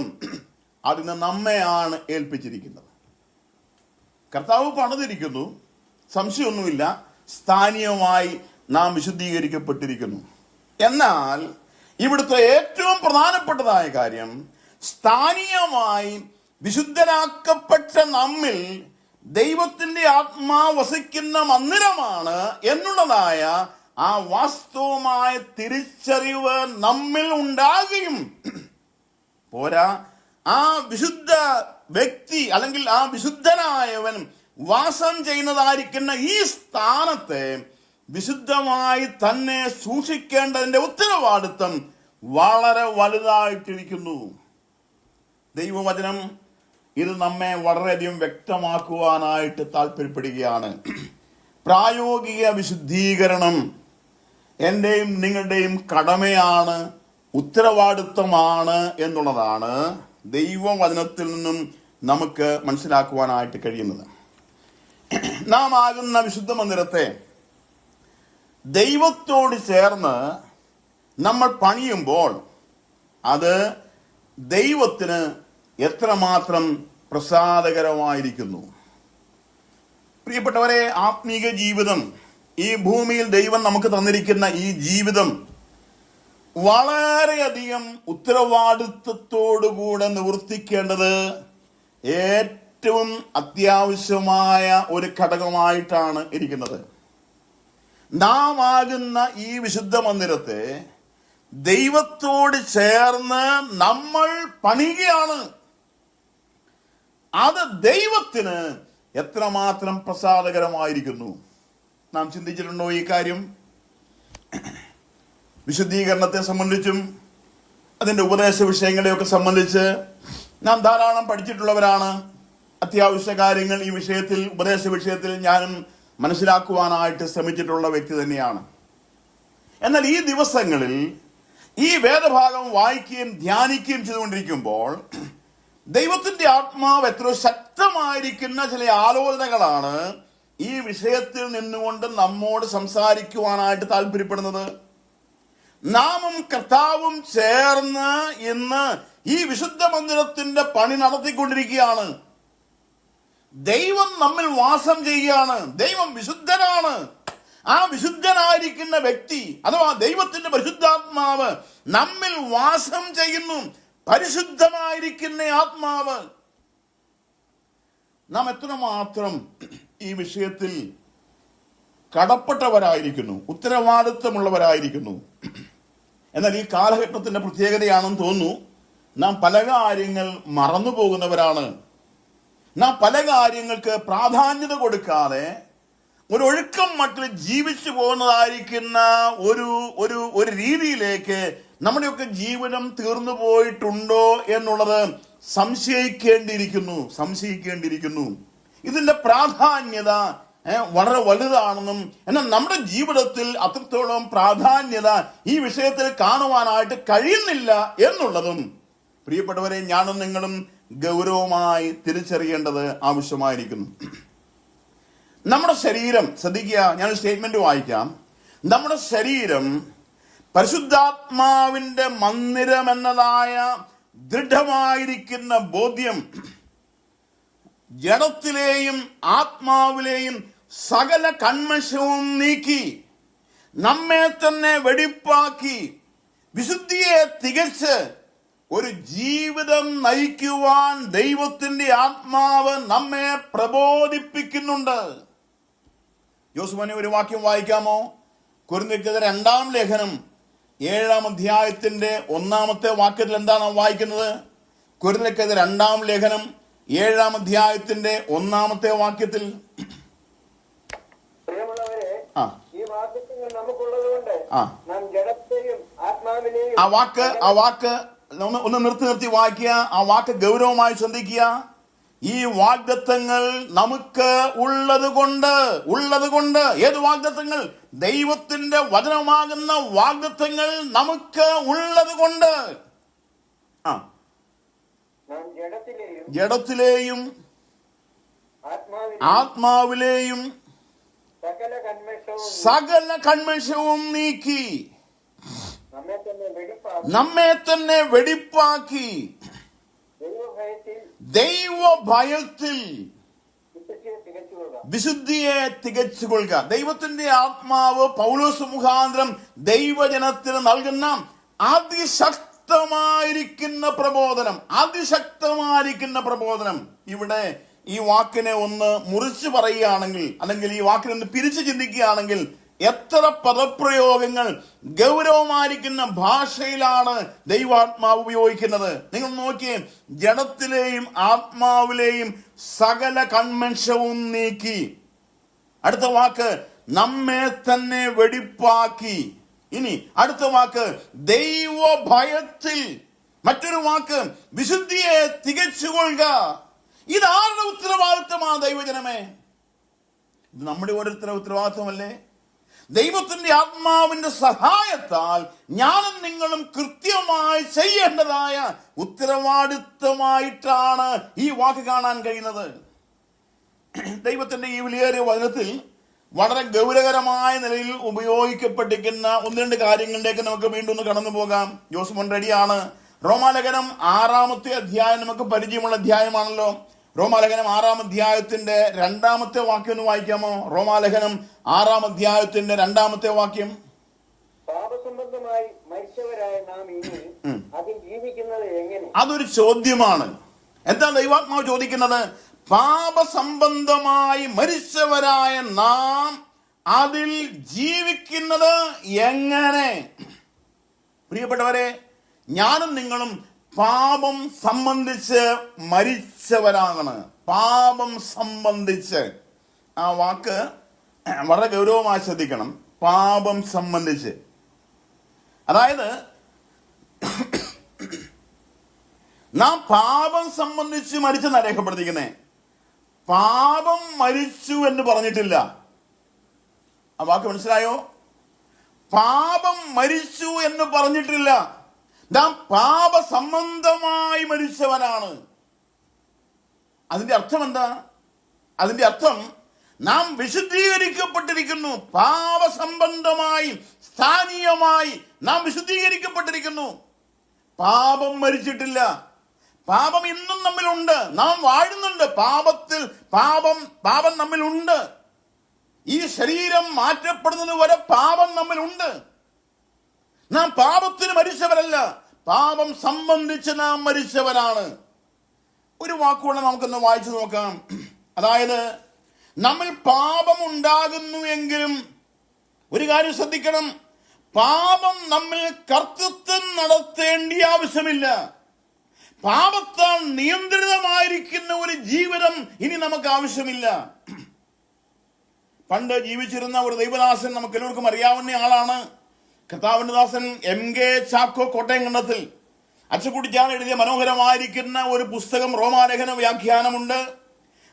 [SPEAKER 1] അതിന് നമ്മെയാണ് ഏൽപ്പിച്ചിരിക്കുന്നത്. കർത്താവ് പണിതിരിക്കുന്നു, സംശയമൊന്നുമില്ല. സ്ഥാനീയമായി നാം വിശുദ്ധീകരിക്കപ്പെട്ടിരിക്കുന്നു. എന്നാൽ ഇവിടുത്തെ ഏറ്റവും പ്രധാനപ്പെട്ടതായ കാര്യം, സ്ഥാനീയമായി വിശുദ്ധരാക്കപ്പെട്ട നമ്മിൽ ദൈവത്തിന്റെ ആത്മാവ് വസിക്കുന്ന മന്ദിരമാണ് എന്നുള്ളതായ ആ വാസ്തവമായ തിരിച്ചറിവ് നമ്മിൽ ഉണ്ടാകുകയും പോരാ, ആ വിശുദ്ധ വ്യക്തി അല്ലെങ്കിൽ ആ വിശുദ്ധനായവൻ വാസം ചെയ്യുന്നതായിരിക്കുന്ന ഈ സ്ഥാനത്തെ വിശുദ്ധമായി തന്നെ സൂക്ഷിക്കേണ്ടതിന്റെ ഉത്തരവാദിത്വം വളരെ വലുതായിട്ടിരിക്കുന്നു. ദൈവവചനം ഇത് നമ്മെ വളരെയധികം വ്യക്തമാക്കുവാനായിട്ട് താല്പര്യപ്പെടുകയാണ്. പ്രായോഗിക വിശുദ്ധീകരണം എന്റെയും നിങ്ങളുടെയും കടമയാണ്, ഉത്തരവാദിത്വമാണ് എന്നുള്ളതാണ് ദൈവവചനത്തിൽ നിന്നും നമുക്ക് മനസ്സിലാക്കുവാനായിട്ട് കഴിയുന്നത്. നാം ആകുന്ന വിശുദ്ധ മന്ദിരത്തെ ദൈവത്തോട് ചേർന്ന് നമ്മൾ പണിയുമ്പോൾ അത് ദൈവത്തിന് എത്രമാത്രം പ്രസാദകരമായിരിക്കുന്നു. പ്രിയപ്പെട്ടവരെ, ആത്മീക ജീവിതം, ഈ ഭൂമിയിൽ ദൈവം നമുക്ക് തന്നിരിക്കുന്ന ഈ ജീവിതം വളരെയധികം ഉത്തരവാദിത്വത്തോടുകൂടെ നിവർത്തിക്കേണ്ടത് ഏറ്റവും അത്യാവശ്യമായ ഒരു ഘടകമായിട്ടാണ് ഇരിക്കുന്നത്. നാം ആകുന്ന ഈ വിശുദ്ധ മന്ദിരത്തെ ദൈവത്തോട് ചേർന്ന് നമ്മൾ പണിയുകയാണ്. അത് ദൈവത്തിന് എത്രമാത്രം പ്രസാദകരമായിരിക്കുന്നു. നാം ചിന്തിച്ചിട്ടുണ്ടോ ഈ കാര്യം? വിശുദ്ധീകരണത്തെ സംബന്ധിച്ചും അതിൻ്റെ ഉപദേശ വിഷയങ്ങളെയൊക്കെ സംബന്ധിച്ച് നാം ധാരാളം പഠിച്ചിട്ടുള്ളവരാണ്. അത്യാവശ്യ കാര്യങ്ങൾ ഈ വിഷയത്തിൽ, ഉപദേശ വിഷയത്തിൽ ഞാനും മനസ്സിലാക്കുവാനായിട്ട് ശ്രമിച്ചിട്ടുള്ള വ്യക്തി തന്നെയാണ്. എന്നാൽ ഈ ദിവസങ്ങളിൽ ഈ വേദഭാഗം വായിക്കുകയും ധ്യാനിക്കുകയും ചെയ്തുകൊണ്ടിരിക്കുമ്പോൾ ദൈവത്തിന്റെ ആത്മാവ് എത്ര ശക്തമായിരിക്കുന്ന ചില ആലോചനകളാണ് ഈ വിഷയത്തിൽ നിന്നുകൊണ്ട് നമ്മോട് സംസാരിക്കുവാനായിട്ട് താല്പര്യപ്പെടുന്നത്. നാമും കർത്താവും ചേർന്ന് ഇന്ന് ഈ വിശുദ്ധ മന്ദിരത്തിന്റെ പണി നടത്തിക്കൊണ്ടിരിക്കുകയാണ്. ദൈവം നമ്മിൽ വാസം ചെയ്യുകയാണ്. ദൈവം വിശുദ്ധനാണ്. ആ വിശുദ്ധനായിരിക്കുന്ന വ്യക്തി അഥവാ ദൈവത്തിന്റെ പരിശുദ്ധാത്മാവ് നമ്മിൽ വാസം ചെയ്യുന്നു. പരിശുദ്ധമായിരിക്കുന്ന ആത്മാവ്. നാം എത്രമാത്രം ഈ വിഷയത്തിൽ കടപ്പെട്ടവരായിരിക്കുന്നു, ഉത്തരവാദിത്വമുള്ളവരായിരിക്കുന്നു. എന്നാൽ ഈ കാലഘട്ടത്തിന്റെ പ്രത്യേകതയാണെന്ന് തോന്നുന്നു, നാം പല കാര്യങ്ങൾ മറന്നു പോകുന്നവരാണ്. നാം പല കാര്യങ്ങൾക്ക് പ്രാധാന്യത കൊടുക്കാതെ ഒരു ഒഴുക്കം മട്ടിൽ ജീവിച്ചു പോകുന്നതായിരിക്കുന്ന ഒരു രീതിയിലേക്ക് നമ്മുടെയൊക്കെ ജീവിതം തീർന്നു പോയിട്ടുണ്ടോ എന്നുള്ളത് സംശയിക്കേണ്ടിയിരിക്കുന്നു. ഇതിന്റെ പ്രാധാന്യത വളരെ വലുതാണെന്നും എന്നാൽ നമ്മുടെ ജീവിതത്തിൽ അത്രത്തോളം പ്രാധാന്യത ഈ വിഷയത്തിൽ കാണുവാനായിട്ട് കഴിയുന്നില്ല എന്നുള്ളതും പ്രിയപ്പെട്ടവരെ ഞാനും നിങ്ങളും ഗൗരവമായി തിരിച്ചറിയേണ്ടത് ആവശ്യമായിരിക്കുന്നു. നമ്മുടെ ശരീരം, ശ്രദ്ധിക്കുക, ഞാൻ സ്റ്റേറ്റ്മെന്റ് വായിക്കാം. നമ്മുടെ ശരീരം പരിശുദ്ധാത്മാവിന്റെ മന്ദിരം എന്നതായ ദൃഢമായിരിക്കുന്ന ബോധ്യം ജഡത്തിലെയും ആത്മാവിലെയും സകല കന്മഷവും നീക്കി നമ്മെ തന്നെ വെടിപ്പാക്കി വിശുദ്ധിയെ തികച്ച് ഒരു ജീവിതം നയിക്കുവാൻ ദൈവത്തിന്റെ ആത്മാവ് നമ്മെ പ്രബോധിപ്പിക്കുന്നുണ്ട്. ജോസുമോനെ ഒരു വാക്യം വായിക്കാമോ? കൊരിന്ത്യർക്കെതിരെ 2-ാം ലേഖനം 7-ാം അധ്യായത്തിന്റെ 1-ാമത്തെ വാക്യത്തിൽ എന്താണ് വായിക്കുന്നത്? കൊരിന്ത്യർക്കെതിരെ 2-ാം ലേഖനം 7-ാം അധ്യായത്തിന്റെ 1-ാമത്തെ വാക്യത്തിൽ
[SPEAKER 2] ഈ വാക്യങ്ങൾ നമുക്കുള്ളതുകൊണ്ട് നാം ജഡത്തെയും ആത്മാവിനെയും
[SPEAKER 1] ആ വാക്ക് ഒന്ന് നിർത്തി വായിക്കുക. ആ വാക്ക് ഗൗരവമായി ശ്രദ്ധിക്കുക. ഈ വാഗ്ദത്തങ്ങൾ നമുക്ക് ഉള്ളത് കൊണ്ട് ഏത് വാഗ്ദത്തങ്ങൾ? ദൈവത്തിന്റെ വചനമാകുന്ന വാഗ്ദത്തങ്ങൾ നമുക്ക് ഉള്ളത് കൊണ്ട് ജഡത്തിലെയും ആത്മാവിലെയും സകല കന്മഷവും നീക്കി നമ്മെ തന്നെ വെടിപ്പാക്കി ദൈവഭയത്തിൽ വിശുദ്ധിയെ തികച്ചുകൊള്ളുക. ദൈവത്തിന്റെ ആത്മാവ് പൗലോസ് മുഖാന്തരം ദൈവജനത്തിന് നൽകുന്ന അതിശക്തമായിരിക്കുന്ന പ്രബോധനം. ഇവിടെ ഈ വാക്കിനെ ഒന്ന് മുറിച്ചു പറയുകയാണെങ്കിൽ, അല്ലെങ്കിൽ ഈ വാക്കിനെ ഒന്ന് പിരിച്ചു ചിന്തിക്കുകയാണെങ്കിൽ, എത്ര പദപ്രയോഗങ്ങൾ ഗൗരവമായിരിക്കുന്ന ഭാഷയിലാണ് ദൈവാത്മാവ് ഉപയോഗിക്കുന്നത്. നിങ്ങൾ നോക്കിയേ, ജഡത്തിലെയും ആത്മാവിലെയും സകല കന്മഷവും നീക്കി. അടുത്ത വാക്ക് നമ്മെ തന്നെ വെടിപ്പാക്കി. ഇനി അടുത്ത വാക്ക് ദൈവഭയത്തിൽ. മറ്റൊരു വാക്ക് വിശുദ്ധിയെ തികച്ചുകൊള്ളുക. ഇതാരുടെ ഉത്തരവാദിത്തമാണ് ദൈവജനമേ? ഇത് നമ്മുടെ ഓരോരുത്തരുടെ ഉത്തരവാദിത്തമല്ലേ? ദൈവത്തിന്റെ ആത്മാവിന്റെ സഹായത്താൽ ഞാനും നിങ്ങളും കൃത്യമായി ചെയ്യേണ്ടതായ ഉത്തരവാദിത്തമായിട്ടാണ് ഈ വാക്ക് കാണാൻ കഴിയുന്നത്. ദൈവത്തിന്റെ ഈ വിലയേറിയ വചനത്തിൽ വളരെ ഗൗരവകരമായ നിലയിൽ ഉപയോഗിക്കപ്പെട്ടിരിക്കുന്ന 1-2 കാര്യങ്ങളിലേക്ക് നമുക്ക് വീണ്ടും ഒന്ന് കടന്നു പോകാം. ജോസുമോൻ റെഡിയാണ്. റോമാലേഖനം 6-ാമത്തെ അധ്യായം നമുക്ക് പരിചയമുള്ള അധ്യായമാണല്ലോ. റോമാലേഖനം 6-ാം അധ്യായത്തിന്റെ 2-ാമത്തെ വാക്യം ഒന്ന് വായിക്കാമോ? റോമാലേഖനം 6-ാം അധ്യായത്തിന്റെ 2-ാമത്തെ വാക്യം.
[SPEAKER 2] പാപസംബന്ധമായി മരിച്ചവരായ നാം ഇനി അതിൽ ജീവിക്കുന്നത് എങ്ങനെ?
[SPEAKER 1] അതൊരു ചോദ്യമാണ്. എന്താ ദൈവാത്മാവ് ചോദിക്കുന്നത്? പാപസംബന്ധമായി മരിച്ചവരായ നാം അതിൽ ജീവിക്കുന്നത് എങ്ങനെ? പ്രിയപ്പെട്ടവരെ, ഞാനും നിങ്ങളും പാപം സംബന്ധിച്ച് മരിച്ചവരാണ്. പാപം സംബന്ധിച്ച്, ആ വാക്ക് വളരെ ഗൗരവമായി ശ്രദ്ധിക്കണം. പാപം സംബന്ധിച്ച്, അതായത് നാം പാപം സംബന്ധിച്ച് മരിച്ചെന്നാണ് രേഖപ്പെടുത്തിക്കുന്നത്. പാപം മരിച്ചു എന്ന് പറഞ്ഞിട്ടില്ല. ആ വാക്ക് മനസ്സിലായോ? പാപം മരിച്ചു എന്ന് പറഞ്ഞിട്ടില്ല. നാം പാപസംബന്ധമായി മരിച്ചവനാണ്. അതിന്റെ അർത്ഥം എന്താ? അതിന്റെ അർത്ഥം നാം വിശുദ്ധീകരിക്കപ്പെട്ടിരിക്കുന്നു. പാപസംബന്ധമായി, സ്ഥാനീയമായി നാം വിശുദ്ധീകരിക്കപ്പെട്ടിരിക്കുന്നു. പാപം മരിച്ചിട്ടില്ല. പാപം ഇന്നും നമ്മിലുണ്ട്. നാം വാഴുന്നുണ്ട് പാപത്തിൽ. പാപം നമ്മിലുണ്ട്. ഈ ശരീരം മാറ്റപ്പെടുന്നത് വരെ പാപം നമ്മിലുണ്ട്. നാം പാപത്തിന് മരിച്ചവരല്ല, പാപം സംബന്ധിച്ച് നാം മരിച്ചവരാണ്. ഒരു വാക്കുകൂടെ നമുക്കൊന്ന് വായിച്ചു നോക്കാം. അതായത്, നമ്മൾ പാപം ഉണ്ടാകുന്നു എങ്കിലും ഒരു കാര്യം ശ്രദ്ധിക്കണം, പാപം നമ്മിൽ കർത്തൃത്വം നടത്തേണ്ട ആവശ്യമില്ല. പാപത്താൽ നിയന്ത്രിതമായിരിക്കുന്ന ഒരു ജീവിതം ഇനി നമുക്ക് ആവശ്യമില്ല. പണ്ട് ജീവിച്ചിരുന്ന ഒരു ദൈവദാസൻ നമുക്ക് എല്ലാവർക്കും അറിയാവുന്ന ആളാണ്. കർത്താവിന്റെ ദാസൻ MK ചാക്കോ കോട്ടയം കണ്ടത്തിൽ. അച്ചക്കുട്ടിച്ചാൻ എഴുതിയ മനോഹരമായിരിക്കുന്ന ഒരു പുസ്തകം റോമാലേഖന വ്യാഖ്യാനമുണ്ട്.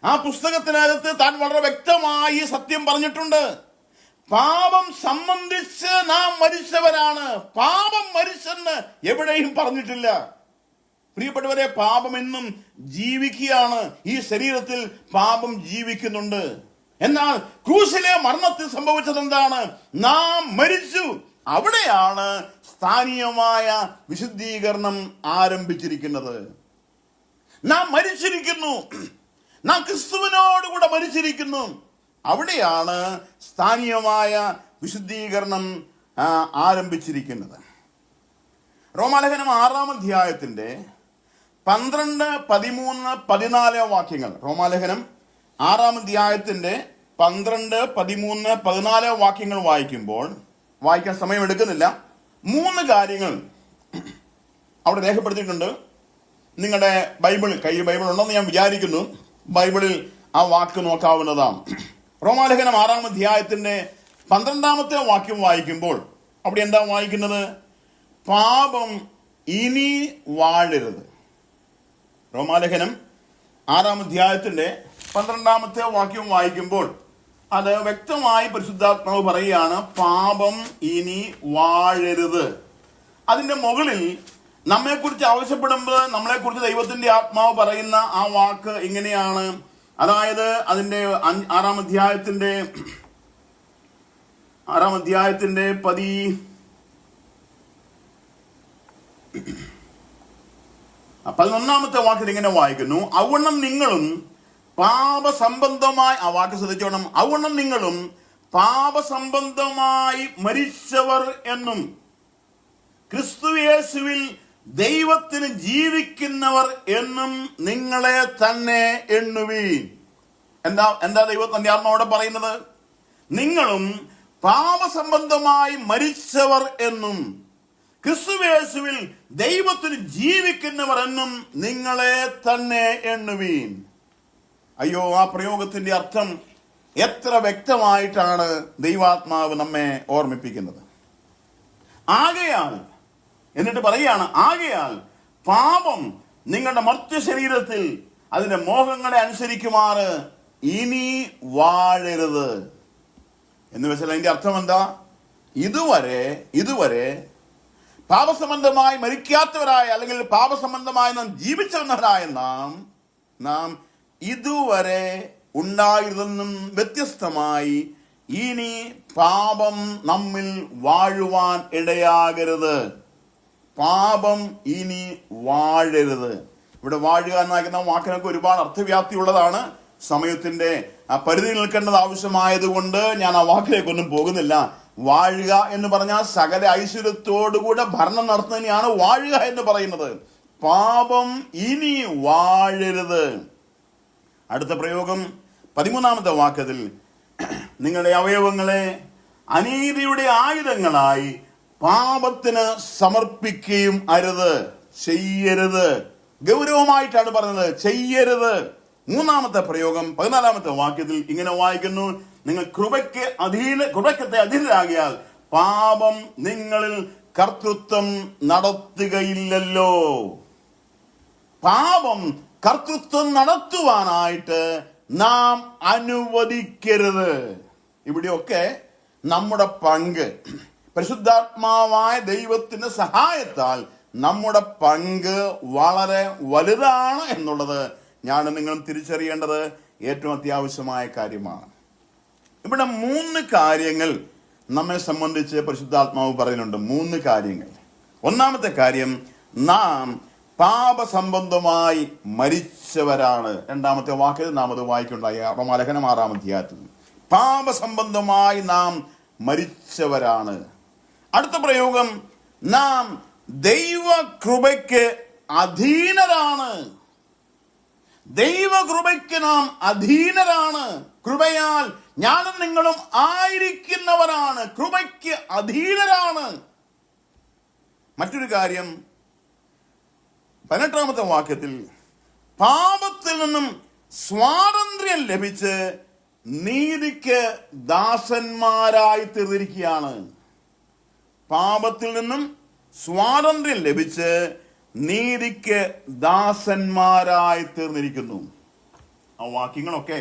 [SPEAKER 1] ആ പുസ്തകത്തിനകത്ത് താൻ വളരെ വ്യക്തമായി സത്യം പറഞ്ഞിട്ടുണ്ട്. പാപം സംബന്ധിച്ച് നാം മരിച്ചവരാണ്. പാപം മരിച്ചെന്ന് എവിടെയും പറഞ്ഞിട്ടില്ല. പ്രിയപ്പെട്ടവരെ, പാപം എന്നും ജീവിക്കുകയാണ്. ഈ ശരീരത്തിൽ പാപം ജീവിക്കുന്നുണ്ട്. എന്നാൽ ക്രൂശിലെ മരണത്തിൽ സംഭവിച്ചത് എന്താണ്? നാം മരിച്ചു. അവിടെയാണ് സ്ഥാനീയമായ വിശുദ്ധീകരണം ആരംഭിച്ചിരിക്കുന്നത്. നാം മരിച്ചിരിക്കുന്നു, നാം ക്രിസ്തുവിനോടുകൂടെ മരിച്ചിരിക്കുന്നു. അവിടെയാണ് സ്ഥാനീയമായ വിശുദ്ധീകരണം ആരംഭിച്ചിരിക്കുന്നത്. റോമാലേഖനം 6-ാം അധ്യായത്തിന്റെ 12, 13, 14 വാക്യങ്ങൾ. റോമാലേഖനം 6-ാം അധ്യായത്തിന്റെ 12, 13, 14 വാക്യങ്ങൾ വായിക്കുമ്പോൾ, വായിക്കാൻ സമയം എടുക്കുന്നില്ല, 3 കാര്യങ്ങൾ അവിടെ രേഖപ്പെടുത്തിയിട്ടുണ്ട്. നിങ്ങളുടെ കയ്യിൽ ബൈബിൾ ഉണ്ടെന്ന് ഞാൻ വിചാരിക്കുന്നു. ബൈബിളിൽ ആ വാക്ക് നോക്കാവുന്നതാണ്. റോമാലേഖനം 6-ാം അധ്യായത്തിന്റെ 12-ാമത്തെ വാക്യം വായിക്കുമ്പോൾ അവിടെ എന്താ വായിക്കുന്നത്? പാപം ഇനി വാഴരുത്. റോമാലേഖനം 6-ാം അധ്യായത്തിന്റെ 12-ാമത്തെ വാക്യം വായിക്കുമ്പോൾ അത് വ്യക്തമായി പരിശുദ്ധാത്മാവ് പറയുകയാണ്, പാപം ഇനി വാഴരുത്. അതിന്റെ മുകളിൽ നമ്മെക്കുറിച്ച് ആവശ്യപ്പെടുമ്പോൾ നമ്മളെക്കുറിച്ച് ദൈവത്തിന്റെ ആത്മാവ് പറയുന്ന ആ വാക്ക് ഇങ്ങനെയാണ്. അതായത് അതിന്റെ 6-ാം അധ്യായത്തിന്റെ 11-ാമത്തെ വാക്കിൽ ഇങ്ങനെ വായിക്കുന്നു, അവണ്ണം നിങ്ങളും പാപസംബന്ധമായി, ആ വാക്ക് ശ്രദ്ധിച്ചോണം, അവണ്ണം നിങ്ങളും പാപസംബന്ധമായി മരിച്ചവർ എന്നും ക്രിസ്തുയേശുവിൽ ദൈവത്തിന് ജീവിക്കുന്നവർ എന്നും നിങ്ങളെ തന്നെ എണ്ണുവീൻ. എന്താ ദൈവം തന്റെ ആത്മാവോടെ പറയുന്നത്? നിങ്ങളും പാപസംബന്ധമായി മരിച്ചവർ എന്നും ക്രിസ്തുയേശുവിൽ ദൈവത്തിന് ജീവിക്കുന്നവർ എന്നും നിങ്ങളെ തന്നെ എണ്ണുവീൻ. അയ്യോ, ആ പ്രയോഗത്തിന്റെ അർത്ഥം എത്ര വ്യക്തമായിട്ടാണ് ദൈവാത്മാവ് നമ്മെ ഓർമ്മിപ്പിക്കുന്നത്. ആകയാൽ, എന്നിട്ട് പറയുകയാണ്, ആകയാൽ പാപം നിങ്ങളുടെ മർത്യ ശരീരത്തിൽ അതിന്റെ മോഹങ്ങളെ അനുസരിക്കുമാറ് ഇനി വാഴരുത്. എന്ന് വെച്ചാൽ അതിന്റെ അർത്ഥം എന്താ? ഇതുവരെ പാപസംബന്ധമായി മരിക്കാത്തവരായ, അല്ലെങ്കിൽ പാപസംബന്ധമായി നാം ജീവിച്ചവരായ നാം ഇതുവരെ ഉണ്ടായിരുന്നെന്നും വ്യത്യസ്തമായി ഇനി പാപം നമ്മിൽ വാഴുവാൻ ഇടയാകരുത്. പാപം ഇനി വാഴരുത്. ഇവിടെ വാഴുക എന്നാക്കുന്ന വാക്കിനൊക്കെ ഒരുപാട് അർത്ഥവ്യാപ്തി ഉള്ളതാണ്. സമയത്തിന്റെ പരിധി നിൽക്കേണ്ടത് ആവശ്യമായതുകൊണ്ട് ഞാൻ ആ വാക്കിലേക്കൊന്നും പോകുന്നില്ല. വാഴുക എന്ന് പറഞ്ഞാൽ സകല ഐശ്വര്യത്തോടുകൂടെ ഭരണം നടത്തുന്നതിനെയാണ് വാഴുക എന്ന് പറയുന്നത്. പാപം ഇനി വാഴരുത്. അടുത്ത പ്രയോഗം 13-ാമത്തെ വാക്യത്തിൽ, നിങ്ങളുടെ അവയവങ്ങളെ അനീതിയുടെ ആയുധങ്ങളായി പാപത്തിന് സമർപ്പിക്കുകയും അരുത്, ചെയ്യരുത്. ഗൗരവമായിട്ടാണ് പറഞ്ഞത്, ചെയ്യരുത്. 3-ാമത്തെ പ്രയോഗം 14-ാമത്തെ വാക്യത്തിൽ ഇങ്ങനെ വായിക്കുന്നു, നിങ്ങൾ കൃപയ്ക്ക് അധീനരാകിയാൽ പാപം നിങ്ങളിൽ കർത്തൃത്വം നടത്തുകയില്ലല്ലോ. പാപം കർത്തൃത്വം നടത്തുവാനായിട്ട് നാം അനുവദിക്കരുത്. ഇവിടെയൊക്കെ നമ്മുടെ പങ്ക്, പരിശുദ്ധാത്മാവായ ദൈവത്തിന്റെ സഹായത്താൽ നമ്മുടെ പങ്ക് വളരെ വലുതാണ് എന്നുള്ളത് ഞാൻ നിങ്ങളും തിരിച്ചറിയേണ്ടത് ഏറ്റവും അത്യാവശ്യമായ കാര്യമാണ്. ഇവിടെ 3 കാര്യങ്ങൾ നമ്മെ സംബന്ധിച്ച് പരിശുദ്ധാത്മാവ് പറയുന്നുണ്ട്. 3 കാര്യങ്ങൾ. 1-ാമത്തെ കാര്യം, നാം പാപസംബന്ധമായി മരിച്ചവരാണ്. 2-ാമത്തെ വാക്യത്തിൽ നാം അത് വായിക്കുണ്ടായി. റോമാലേഖനം 6-ാം അധ്യായത്തിൽ പാപസംബന്ധമായി നാം മരിച്ചവരാണ്. അടുത്ത പ്രയോഗം, നാം ദൈവകൃപയ്ക്ക് അധീനരാണ്. ദൈവകൃപയ്ക്ക് നാം അധീനരാണ്. കൃപയാൽ ഞാനും നിങ്ങളും ആയിരിക്കുന്നവരാണ്. കൃപയ്ക്ക് അധീനരാണ്. മറ്റൊരു കാര്യം, 18-ാമത്തെ വാക്യത്തിൽ, പാപത്തിൽ നിന്നും സ്വാതന്ത്ര്യം ലഭിച്ച് നീതിക്ക് ദാസന്മാരായി തീർന്നിരിക്കുകയാണ്. പാപത്തിൽ നിന്നും സ്വാതന്ത്ര്യം ലഭിച്ച് നീതിക്ക് ദാസന്മാരായി തീർന്നിരിക്കുന്നു. ആ വാക്യങ്ങളൊക്കെ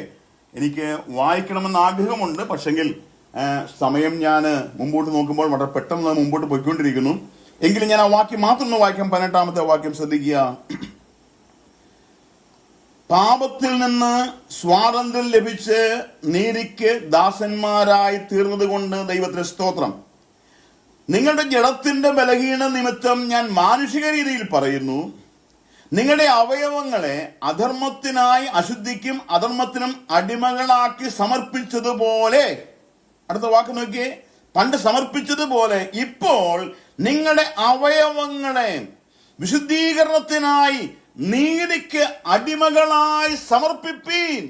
[SPEAKER 1] എനിക്ക് വായിക്കണമെന്ന് ആഗ്രഹമുണ്ട്. പക്ഷെങ്കിൽ സമയം ഞാൻ മുമ്പോട്ട് നോക്കുമ്പോൾ വളരെ പെട്ടെന്ന് മുമ്പോട്ട് പോയിക്കൊണ്ടിരിക്കുന്നു. എങ്കിലും ഞാൻ ആ വാക്യം മാത്രം ഒന്ന് വായിക്കാം. 18-ാമത്തെ വാക്യം ശ്രദ്ധിക്കുക. പാപത്തിൽ നിന്ന് സ്വാതന്ത്ര്യം ലഭിച്ച് നീതിക്ക് ദാസന്മാരായി തീർന്നത് കൊണ്ട് ദൈവത്തിന് സ്തോത്രം. നിങ്ങളുടെ ജഡത്തിന്റെ ബലഹീന നിമിത്തം ഞാൻ മാനുഷിക രീതിയിൽ പറയുന്നു, നിങ്ങളുടെ അവയവങ്ങളെ അധർമ്മത്തിനായി അശുദ്ധിക്കും അധർമ്മത്തിനും അടിമകളാക്കി സമർപ്പിച്ചതുപോലെ, അടുത്ത വാക്ക് നോക്കിയേ, പണ്ട് സമർപ്പിച്ചതുപോലെ ഇപ്പോൾ നിങ്ങളുടെ അവയവങ്ങളെ വിശുദ്ധീകരണത്തിനായി നീതിക്ക് അടിമകളായി സമർപ്പിപ്പീൻ.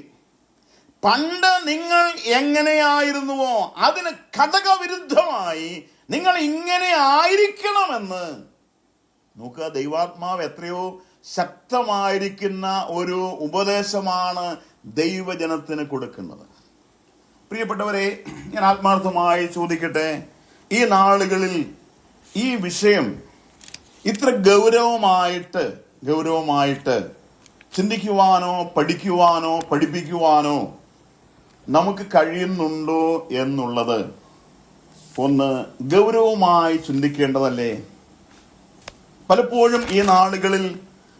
[SPEAKER 1] പണ്ട് നിങ്ങൾ എങ്ങനെയായിരുന്നുവോ അതിന് ഘടകവിരുദ്ധമായി നിങ്ങൾ ഇങ്ങനെ ആയിരിക്കണമെന്ന് നോക്കുക. ദൈവാത്മാവ് എത്രയോ ശക്തമായിരിക്കുന്ന ഒരു ഉപദേശമാണ് ദൈവജനത്തിന് കൊടുക്കുന്നത്. പ്രിയപ്പെട്ടവരെ, ഞാൻ ആത്മാർത്ഥമായി ചോദിക്കട്ടെ, ഈ നാളുകളിൽ ഈ വിഷയം ഇത്ര ഗൗരവമായിട്ട് ചിന്തിക്കുവാനോ പഠിക്കുവാനോ പഠിപ്പിക്കുവാനോ നമുക്ക് കഴിയുന്നുണ്ടോ എന്നുള്ളത് ഒന്ന് ഗൗരവമായി ചിന്തിക്കേണ്ടതല്ലേ? പലപ്പോഴും ഈ നാളുകളിൽ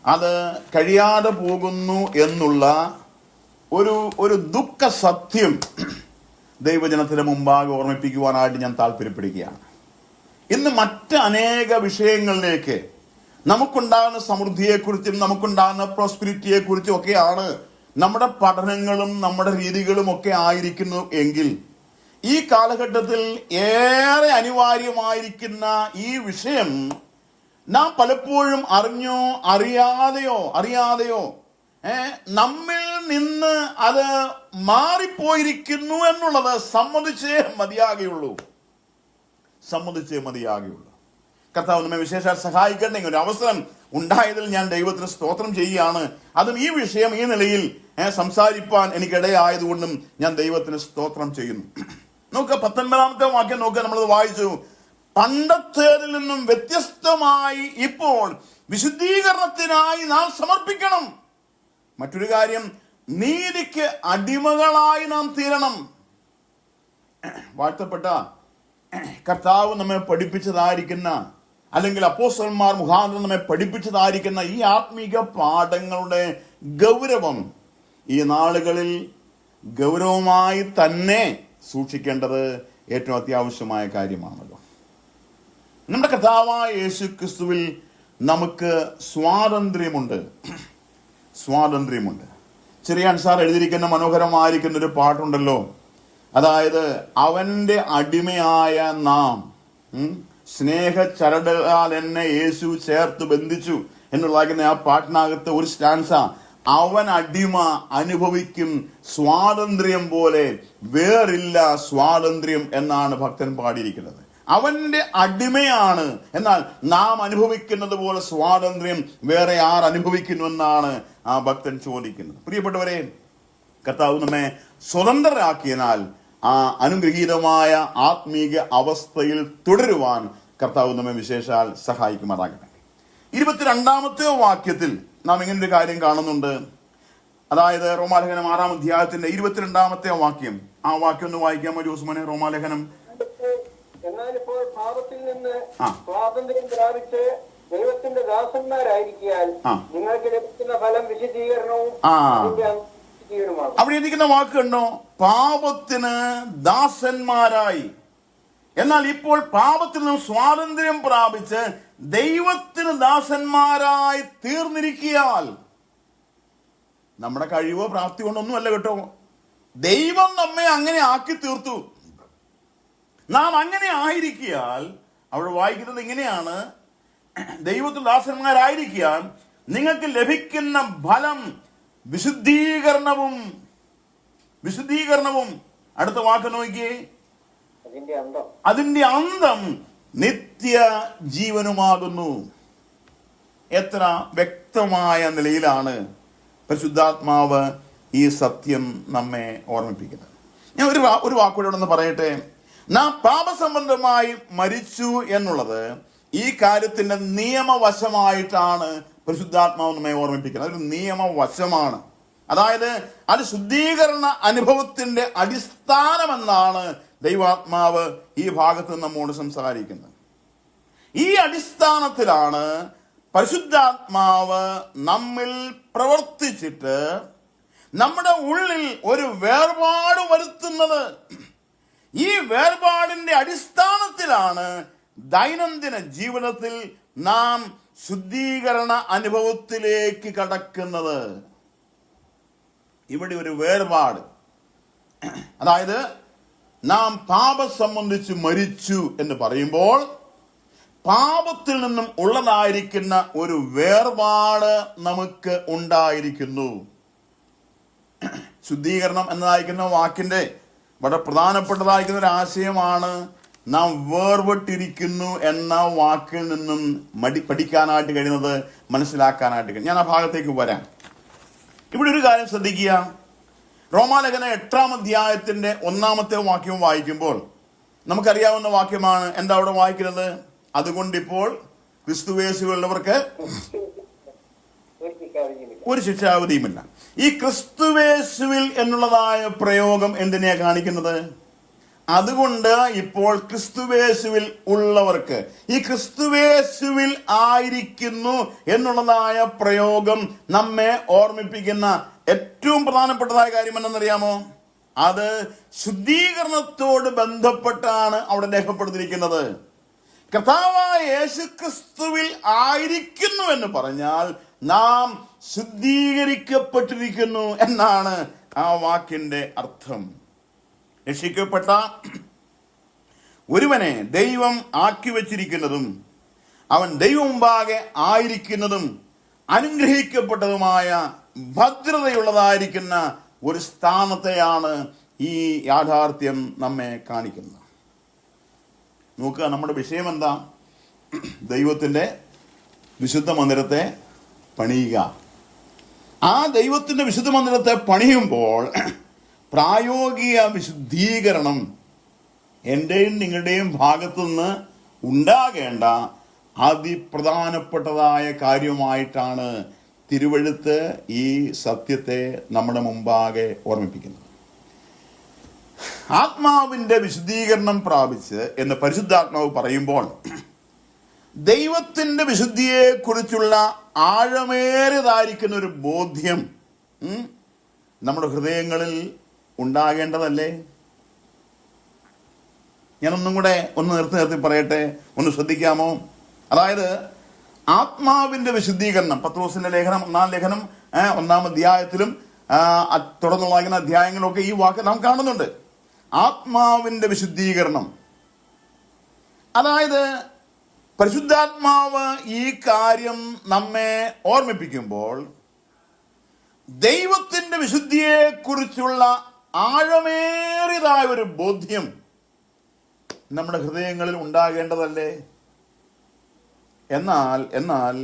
[SPEAKER 1] അത് കഴിയാതെ പോകുന്നു എന്നുള്ള ഒരു ദുഃഖ സത്യം ദൈവജനത്തിന് മുമ്പാകെ ഓർമ്മിപ്പിക്കുവാനായിട്ട് ഞാൻ താല്പര്യപ്പെടുകയാണ്. ഇന്ന് മറ്റ് അനേക വിഷയങ്ങളിലേക്ക്, നമുക്കുണ്ടാകുന്ന സമൃദ്ധിയെക്കുറിച്ചും നമുക്കുണ്ടാകുന്ന പ്രോസ്പെരിറ്റിയെക്കുറിച്ചും ഒക്കെയാണ് നമ്മുടെ പഠനങ്ങളും നമ്മുടെ രീതികളും ഒക്കെ ആയിരിക്കുന്നു എങ്കിൽ, ഈ കാലഘട്ടത്തിൽ ഏറെ അനിവാര്യമായിരിക്കുന്ന ഈ വിഷയം നാം പലപ്പോഴും അറിഞ്ഞോ അറിയാതെയോ നമ്മിൽ നിന്ന് അത് മാറിപ്പോയിരിക്കുന്നു എന്നുള്ളത് സമ്മതിച്ചേ മതിയാകുള്ളൂ. കർത്താവ് നമ്മെ വിശേഷാൽ സഹായിക്കട്ടെ. ഒരു അവസരം ഉണ്ടായതിൽ ഞാൻ ദൈവത്തിന് സ്തോത്രം ചെയ്യുകയാണ്. അതും ഈ വിഷയം ഈ നിലയിൽ സംസാരിപ്പാൻ എനിക്കിടയായതുകൊണ്ടും ഞാൻ ദൈവത്തിന് സ്തോത്രം ചെയ്യുന്നു. നോക്കുക, 19-ാമത്തെ വാക്യം നോക്കുക. നമ്മളത് വായിച്ചു. പണ്ടത്തേതിൽ നിന്നും വ്യത്യസ്തമായി ഇപ്പോൾ വിശുദ്ധീകരണത്തിനായി നാം സമർപ്പിക്കണം. മറ്റൊരു കാര്യം, നീതിക്ക് അടിമകളായി നാം തീരണം. വാഴ്ത്തപ്പെട്ട കർത്താവ് നമ്മെ പഠിപ്പിച്ചതായിരിക്കുന്ന, അല്ലെങ്കിൽ അപ്പോസ്തലന്മാർ മുഖാന്തരം നമ്മെ പഠിപ്പിച്ചതായിരിക്കുന്ന ഈ ആത്മീക പാഠങ്ങളുടെ ഗൗരവം ഈ നാളുകളിൽ ഗൗരവമായി തന്നെ സൂക്ഷിക്കേണ്ടത് ഏറ്റവും അത്യാവശ്യമായ കാര്യമാണല്ലോ. നമ്മുടെ കർത്താവായ യേശു ക്രിസ്തുവിൽ നമുക്ക് സ്വാതന്ത്ര്യമുണ്ട്. ചെറിയാൻ സാർ എഴുതിയിരിക്കുന്ന മനോഹരമായിരിക്കുന്ന ഒരു പാട്ടുണ്ടല്ലോ. അതായത്, അവന്റെ അടിമയായ നാം, സ്നേഹച്ചരടാൽ എന്നെ യേശു ചേർത്ത് ബന്ധിച്ചു എന്നുള്ളതാകുന്ന ആ പാട്ടിനകത്ത് ഒരു സ്റ്റാൻസ, അവൻ അടിമ അനുഭവിക്കും സ്വാതന്ത്ര്യം പോലെ വേറില്ല സ്വാതന്ത്ര്യം എന്നാണ് ഭക്തൻ പാടിയിരിക്കുന്നത്. അവന്റെ അടിമയാണ്, എന്നാൽ നാം അനുഭവിക്കുന്നത് പോലെ സ്വാതന്ത്ര്യം വേറെ ആർ അനുഭവിക്കുന്നു എന്നാണ് ആ ഭക്തൻ ചോദിക്കുന്നത്. പ്രിയപ്പെട്ടവരെ, കർത്താവ് നമ്മെ സ്വതന്ത്രരാക്കിയതിനാൽ ആ അനുഗ്രഹീതമായ ആത്മീക അവസ്ഥയിൽ തുടരുവാൻ കർത്താവ് നമ്മെ വിശേഷാൽ സഹായിക്കുമാറാകട്ടെ. 22-ാമത്തെ വാക്യത്തിൽ നാം ഇങ്ങനൊരു കാര്യം കാണുന്നുണ്ട്. അതായത് റോമാലേഖനം 6-ാം അധ്യായത്തിന്റെ 22-ാമത്തെ വാക്യം. ആ വാക്യം ഒന്ന് വായിക്കാമോ ജോസുമോനെ? റോമാലേഖനം.
[SPEAKER 2] എന്നാലിപ്പോൾ പാപത്തിൽ നിന്ന് സ്വാതന്ത്ര്യം പ്രാപിച്ച് ദൈവത്തിന്റെ ദാസന്മാരായിരിക്കാൻ നിങ്ങൾക്ക് ലഭിക്കുന്ന ഫലം വിശുദ്ധീകരണവും.
[SPEAKER 1] അവിടെ ഇരിക്കുന്ന വാക്ക് കണ്ടോ? പാപത്തിന് ദാസന്മാരായി. എന്നാൽ ഇപ്പോൾ പാപത്തിൽ നിന്നും സ്വാതന്ത്ര്യം പ്രാപിച്ച് ദൈവത്തിന് ദാസന്മാരായി തീർന്നിരിക്കിയാൽ, നമ്മുടെ കഴിവോ പ്രാപ്തി കൊണ്ടൊന്നുമല്ല കേട്ടോ, ദൈവം നമ്മെ അങ്ങനെ ആക്കി തീർത്തു. നാം അങ്ങനെ ആയിരിക്കിയാൽ, അവിടെ വായിക്കുന്നത് ഇങ്ങനെയാണ്, ദൈവത്തിന് ദാസന്മാരായിരിക്കാൻ നിങ്ങൾക്ക് ലഭിക്കുന്ന ഫലം വിശുദ്ധീകരണവും. അടുത്ത വാക്ക് നോക്കിയേ, അതിന്റെ അന്തം നിത്യ ജീവനുമാകുന്നു. എത്ര വ്യക്തമായ നിലയിലാണ് പരിശുദ്ധാത്മാവ് ഈ സത്യം നമ്മെ ഓർമ്മിപ്പിക്കുന്നത്. ഞാൻ ഒരു വാക്കുകൂടെ ഒന്ന് പറയട്ടെ. നാം പാപസംബന്ധമായി മരിച്ചു എന്നുള്ളത് ഈ കാര്യത്തിന്റെ നിയമവശമായിട്ടാണ് പരിശുദ്ധാത്മാവ് നമ്മെ ഓർമ്മിപ്പിക്കുന്നത്. അതൊരു നിയമവശമാണ്. അതായത് അത് ശുദ്ധീകരണ അനുഭവത്തിന്റെ അടിസ്ഥാനമെന്നാണ് ദൈവാത്മാവ് ഈ ഭാഗത്ത് നമ്മോട് സംസാരിക്കുന്നത്. ഈ അടിസ്ഥാനത്തിലാണ് പരിശുദ്ധാത്മാവ് നമ്മിൽ പ്രവർത്തിച്ചിട്ട് നമ്മുടെ ഉള്ളിൽ ഒരു വേർപാട് വരുത്തുന്നത്. ഈ വേർപാടിന്റെ അടിസ്ഥാനത്തിലാണ് ദൈനംദിന ജീവിതത്തിൽ നാം ശുദ്ധീകരണ അനുഭവത്തിലേക്ക് കടക്കുന്നത്. ഇവിടെ ഒരു വേർപാട്, അതായത് നാം പാപം സംബന്ധിച്ച് മരിച്ചു എന്ന് പറയുമ്പോൾ പാപത്തിൽ നിന്നും ഉള്ളതായിരിക്കുന്ന ഒരു വേർപാട് നമുക്ക് ഉണ്ടായിരിക്കുന്നു. ശുദ്ധീകരണം എന്നതായിരിക്കുന്ന വാക്കിന്റെ വളരെ പ്രധാനപ്പെട്ടതായിരിക്കുന്ന ഒരു ആശയമാണ് നാം വേർപെട്ടിരിക്കുന്നു എന്ന വാക്കിൽ നിന്നും പഠിക്കാനായിട്ട് കഴിയുന്നത്, മനസ്സിലാക്കാനായിട്ട് കഴിയും. ഞാൻ ആ ഭാഗത്തേക്ക് വരാം. ഇവിടെ ഒരു കാര്യം ശ്രദ്ധിക്കുക. റോമാലേഖന 8-ാം അധ്യായത്തിന്റെ 1-ാമത്തെ വാക്യം വായിക്കുമ്പോൾ നമുക്കറിയാവുന്ന വാക്യമാണ്. എന്താ അവിടെ വായിക്കുന്നത്? അതുകൊണ്ടിപ്പോൾ ക്രിസ്തുവേശുവുള്ളവർക്ക് ഒരു ശിക്ഷാവിധിയുമില്ല. ഈ ക്രിസ്തുവേശുവിൽ എന്നുള്ളതായ പ്രയോഗം എന്തിനെയാ കാണിക്കുന്നത്? അതുകൊണ്ട് ഇപ്പോൾ ക്രിസ്തുവേശുവിൽ ഉള്ളവർക്ക്, ഈ ക്രിസ്തുവേശുവിൽ ആയിരിക്കുന്നു എന്നുള്ളതായ പ്രയോഗം നമ്മെ ഓർമ്മിപ്പിക്കുന്ന ഏറ്റവും പ്രധാനപ്പെട്ടതായ കാര്യം എന്തെന്നറിയാമോ? അത് ശുദ്ധീകരണത്തോട് ബന്ധപ്പെട്ടാണ് അവിടെ രേഖപ്പെടുത്തിയിരിക്കുന്നത്. കർത്താവായ യേശുക്രിസ്തുവിൽ ആയിരിക്കുന്നു എന്ന് പറഞ്ഞാൽ നാം ശുദ്ധീകരിക്കപ്പെട്ടിരിക്കുന്നു എന്നാണ് ആ വാക്കിന്റെ അർത്ഥം. രക്ഷിക്കപ്പെട്ട ഒരുവനെ ദൈവം ആക്കി വച്ചിരിക്കുന്നതും അവൻ ദൈവം മുമ്പാകെ ആയിരിക്കുന്നതും അനുഗ്രഹിക്കപ്പെട്ടതുമായ ഭദ്രതയുള്ളതായിരിക്കുന്ന ഒരു സ്ഥാനത്തെയാണ് ഈ യാഥാർത്ഥ്യം നമ്മെ കാണിക്കുന്നത്. നോക്കുക, നമ്മുടെ വിഷയം എന്താ? ദൈവത്തിന്റെ വിശുദ്ധ മന്ദിരത്തെ പണിയുക. ആ ദൈവത്തിന്റെ വിശുദ്ധ മന്ദിരത്തെ പണിയുമ്പോൾ പ്രായോഗിക വിശുദ്ധീകരണം എൻ്റെയും നിങ്ങളുടെയും ഭാഗത്തുനിന്ന് ഉണ്ടാകേണ്ട അതിപ്രധാനപ്പെട്ടതായ കാര്യമായിട്ടാണ് തിരുവെഴുത്ത് ഈ സത്യത്തെ നമ്മുടെ മുമ്പാകെ ഓർമ്മിപ്പിക്കുന്നത്. ആത്മാവിന്റെ വിശുദ്ധീകരണം പ്രാപിച്ച് എന്ന് പരിശുദ്ധാത്മാവ് പറയുമ്പോൾ ദൈവത്തിന്റെ വിശുദ്ധിയെ കുറിച്ചുള്ള ആഴമേറിയതായിരിക്കുന്ന ഒരു ബോധ്യം നമ്മുടെ ഹൃദയങ്ങളിൽ ഉണ്ടാകേണ്ടതല്ലേ? ഞാനൊന്നും കൂടെ നിർത്തി പറയട്ടെ, ഒന്ന് ശ്രദ്ധിക്കാമോ? അതായത് ആത്മാവിന്റെ വിശുദ്ധീകരണം പത്രോസിന്റെ ലേഖനം 1-ാം ലേഖനം 1-ാം അധ്യായത്തിലും തുടർന്ന് വായിക്കുന്ന അധ്യായങ്ങളിലൊക്കെ ഈ വാക്ക് നാം കാണുന്നുണ്ട്. ആത്മാവിന്റെ വിശുദ്ധീകരണം, അതായത് പരിശുദ്ധാത്മാവ് ഈ കാര്യം നമ്മെ ഓർമ്മിപ്പിക്കുമ്പോൾ ദൈവത്തിന്റെ വിശുദ്ധിയെ കുറിച്ചുള്ള ആഴമേറിയതായ ഒരു ബോധ്യം നമ്മുടെ ഹൃദയങ്ങളിൽ ഉണ്ടാകേണ്ടതല്ലേ? എന്നാൽ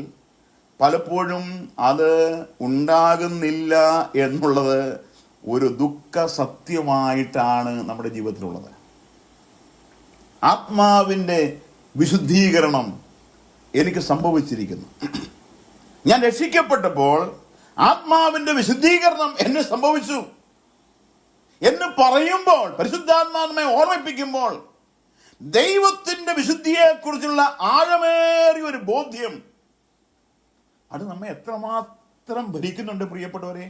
[SPEAKER 1] പലപ്പോഴും അത് ഉണ്ടാകുന്നില്ല എന്നുള്ളത് ഒരു ദുഃഖ സത്യമായിട്ടാണ് നമ്മുടെ ജീവിതത്തിലുള്ളത്. ആത്മാവിന്റെ വിശുദ്ധീകരണം എനിക്ക് സംഭവിച്ചിരിക്കുന്നു. ഞാൻ രക്ഷിക്കപ്പെട്ടപ്പോൾ ആത്മാവിന്റെ വിശുദ്ധീകരണം എന്നെ സംഭവിച്ചു എന്ന് പറയുമ്പോൾ, പരിശുദ്ധാത്മാവിനെ ഓർമ്മിപ്പിക്കുമ്പോൾ ദൈവത്തിന്റെ വിശുദ്ധിയെ കുറിച്ചുള്ള ആഴമേറിയ ഒരു ബോധ്യം അത് നമ്മെ എത്രമാത്രം ഭരിക്കുന്നുണ്ട് പ്രിയപ്പെട്ടവരെ.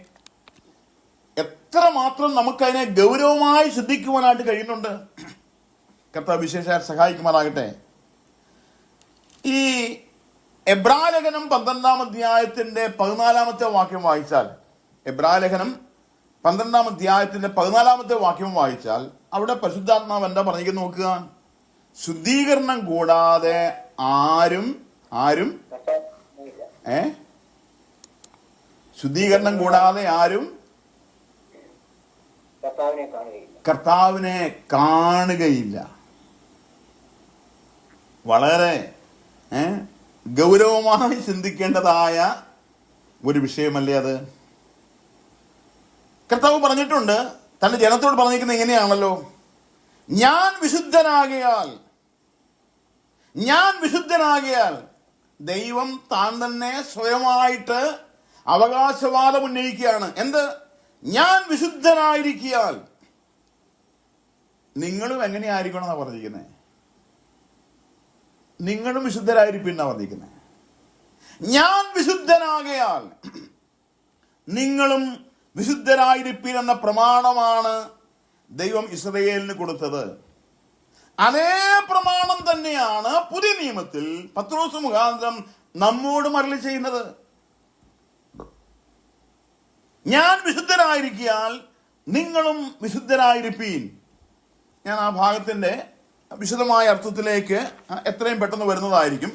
[SPEAKER 1] എത്രമാത്രം നമുക്കതിനെ ഗൗരവമായി ശ്രദ്ധിക്കുവാനായിട്ട് കഴിയുന്നുണ്ട്. കർത്താവ് വിശേഷാൽ സഹായിക്കുമാറാകട്ടെ. ഈ എബ്രായലേഖനം 12-ാം അധ്യായത്തിന്റെ 14-ാമത്തെ വാക്യം വായിച്ചാൽ, എബ്രായലേഖനം 12-ാം അധ്യായത്തിന്റെ 14-ാമത്തെ വാക്യം വായിച്ചാൽ അവിടെ പരിശുദ്ധാത്മാവ് എന്താ പറഞ്ഞിരിക്കുന്നത് നോക്കുക. ശുദ്ധീകരണം കൂടാതെ ആരും ശുദ്ധീകരണം കൂടാതെ ആരും കർത്താവിനെ കാണുകയില്ല. വളരെ ഗൗരവമായി ചിന്തിക്കേണ്ടതായ ഒരു വിഷയമല്ലേ അത്? കർത്താവ് പറഞ്ഞിട്ടുണ്ട്, തന്റെ ജനത്തോട് പറഞ്ഞിരിക്കുന്നത് എങ്ങനെയാണല്ലോ, ഞാൻ വിശുദ്ധനാകയാൽ ഞാൻ വിശുദ്ധനാകിയാൽ ദൈവം താൻ തന്നെ സ്വയമായിട്ട് അവകാശവാദം ഉന്നയിക്കുകയാണ്. എന്ത്? ഞാൻ വിശുദ്ധനായിരിക്കിയാൽ നിങ്ങളും എങ്ങനെയായിരിക്കണം എന്നാ പറഞ്ഞിരിക്കുന്നത്. നിങ്ങളും വിശുദ്ധരായിരിക്കും എന്നാ പറഞ്ഞിരിക്കുന്നത്. ഞാൻ വിശുദ്ധനാകയാൽ നിങ്ങളും വിശുദ്ധരായിരിപ്പിൻ എന്ന പ്രമാണമാണ് ദൈവം ഇസ്രായേലിന് കൊടുത്തത്. അതേ പ്രമാണം തന്നെയാണ് പുതിയ നിയമത്തിൽ പത്രോസ് മുഖാന്തരം നമ്മോട് അരുളി ചെയ്യുന്നത്. ഞാൻ വിശുദ്ധരായിരിക്കാൽ നിങ്ങളും വിശുദ്ധരായിരിപ്പീൻ. ഞാൻ ആ ഭാഗത്തിന്റെ വിശദമായ അർത്ഥത്തിലേക്ക് എത്രയും പെട്ടെന്ന് വരുന്നതായിരിക്കും.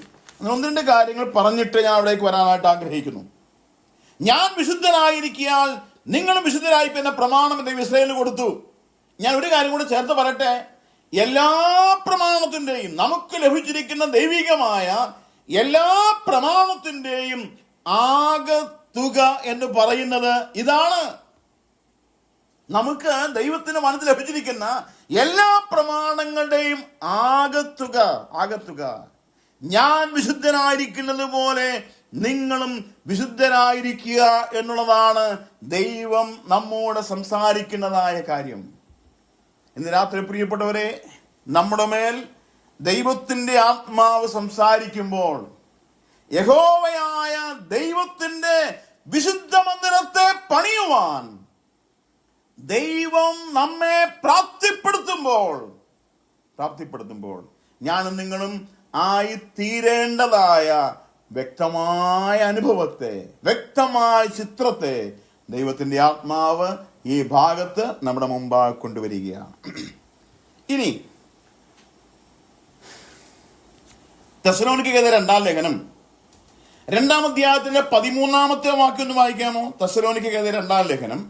[SPEAKER 1] ഒന്ന് രണ്ട് കാര്യങ്ങൾ പറഞ്ഞിട്ട് ഞാൻ അവിടേക്ക് വരാനായിട്ട് ആഗ്രഹിക്കുന്നു. ഞാൻ വിശുദ്ധനായിരിക്കാൽ നിങ്ങളും വിശുദ്ധരായിരിക്കും എന്ന പ്രമാണം ദൈവം ഇസ്രായേലിന് കൊടുത്തു. ഞാൻ ഒരു കാര്യം കൂടെ ചേർത്ത് പറയട്ടെ. എല്ലാ പ്രമാണത്തിന്റെയും, നമുക്ക് ലഭിച്ചിരിക്കുന്ന ദൈവികമായ എല്ലാ പ്രമാണത്തിന്റെയും ആകെത്തുക എന്ന് പറയുന്നത് ഇതാണ്. നമുക്ക് ദൈവത്തിന്റെ മനസ്സിൽ ലഭിച്ചിരിക്കുന്ന എല്ലാ പ്രമാണങ്ങളുടെയും ആകെത്തുക. ഞാൻ വിശുദ്ധനായിരിക്കുന്നത് പോലെ നിങ്ങളും വിശുദ്ധരായിരിക്കുക എന്നുള്ളതാണ് ദൈവം നമ്മോട് സംസാരിക്കുന്നതായ കാര്യം. ഇന്ന് രാത്രി പ്രിയപ്പെട്ടവരെ, നമ്മുടെ മേൽ ദൈവത്തിന്റെ ആത്മാവ് സംസാരിക്കുമ്പോൾ യഹോവയായ ദൈവത്തിന്റെ വിശുദ്ധ മന്ദിരത്തെ പണിയുവാൻ ദൈവം നമ്മെ പ്രാപ്തിപ്പെടുത്തുമ്പോൾ ഞാനും നിങ്ങളും ആയി തീരേണ്ടതായ വ്യക്തമായ അനുഭവത്തെ, വ്യക്തമായ ചിത്രത്തെ ദൈവത്തിന്റെ ആത്മാവ് ഈ ഭാഗത്ത് നമ്മുടെ മുമ്പാകെ കൊണ്ടുവരികയാണ്. ഇനി തെസ്സലോനിക്കയ്ക്കെതിരെ 2-ാം ലേഖനം 2-ാം അധ്യായത്തിന്റെ 13-ാമത്തെ വാക്യം ഒന്ന് വായിക്കാമോ? തെസ്സലോനിക്കയ്ക്കെതിരെ 2-ാം ലേഖനം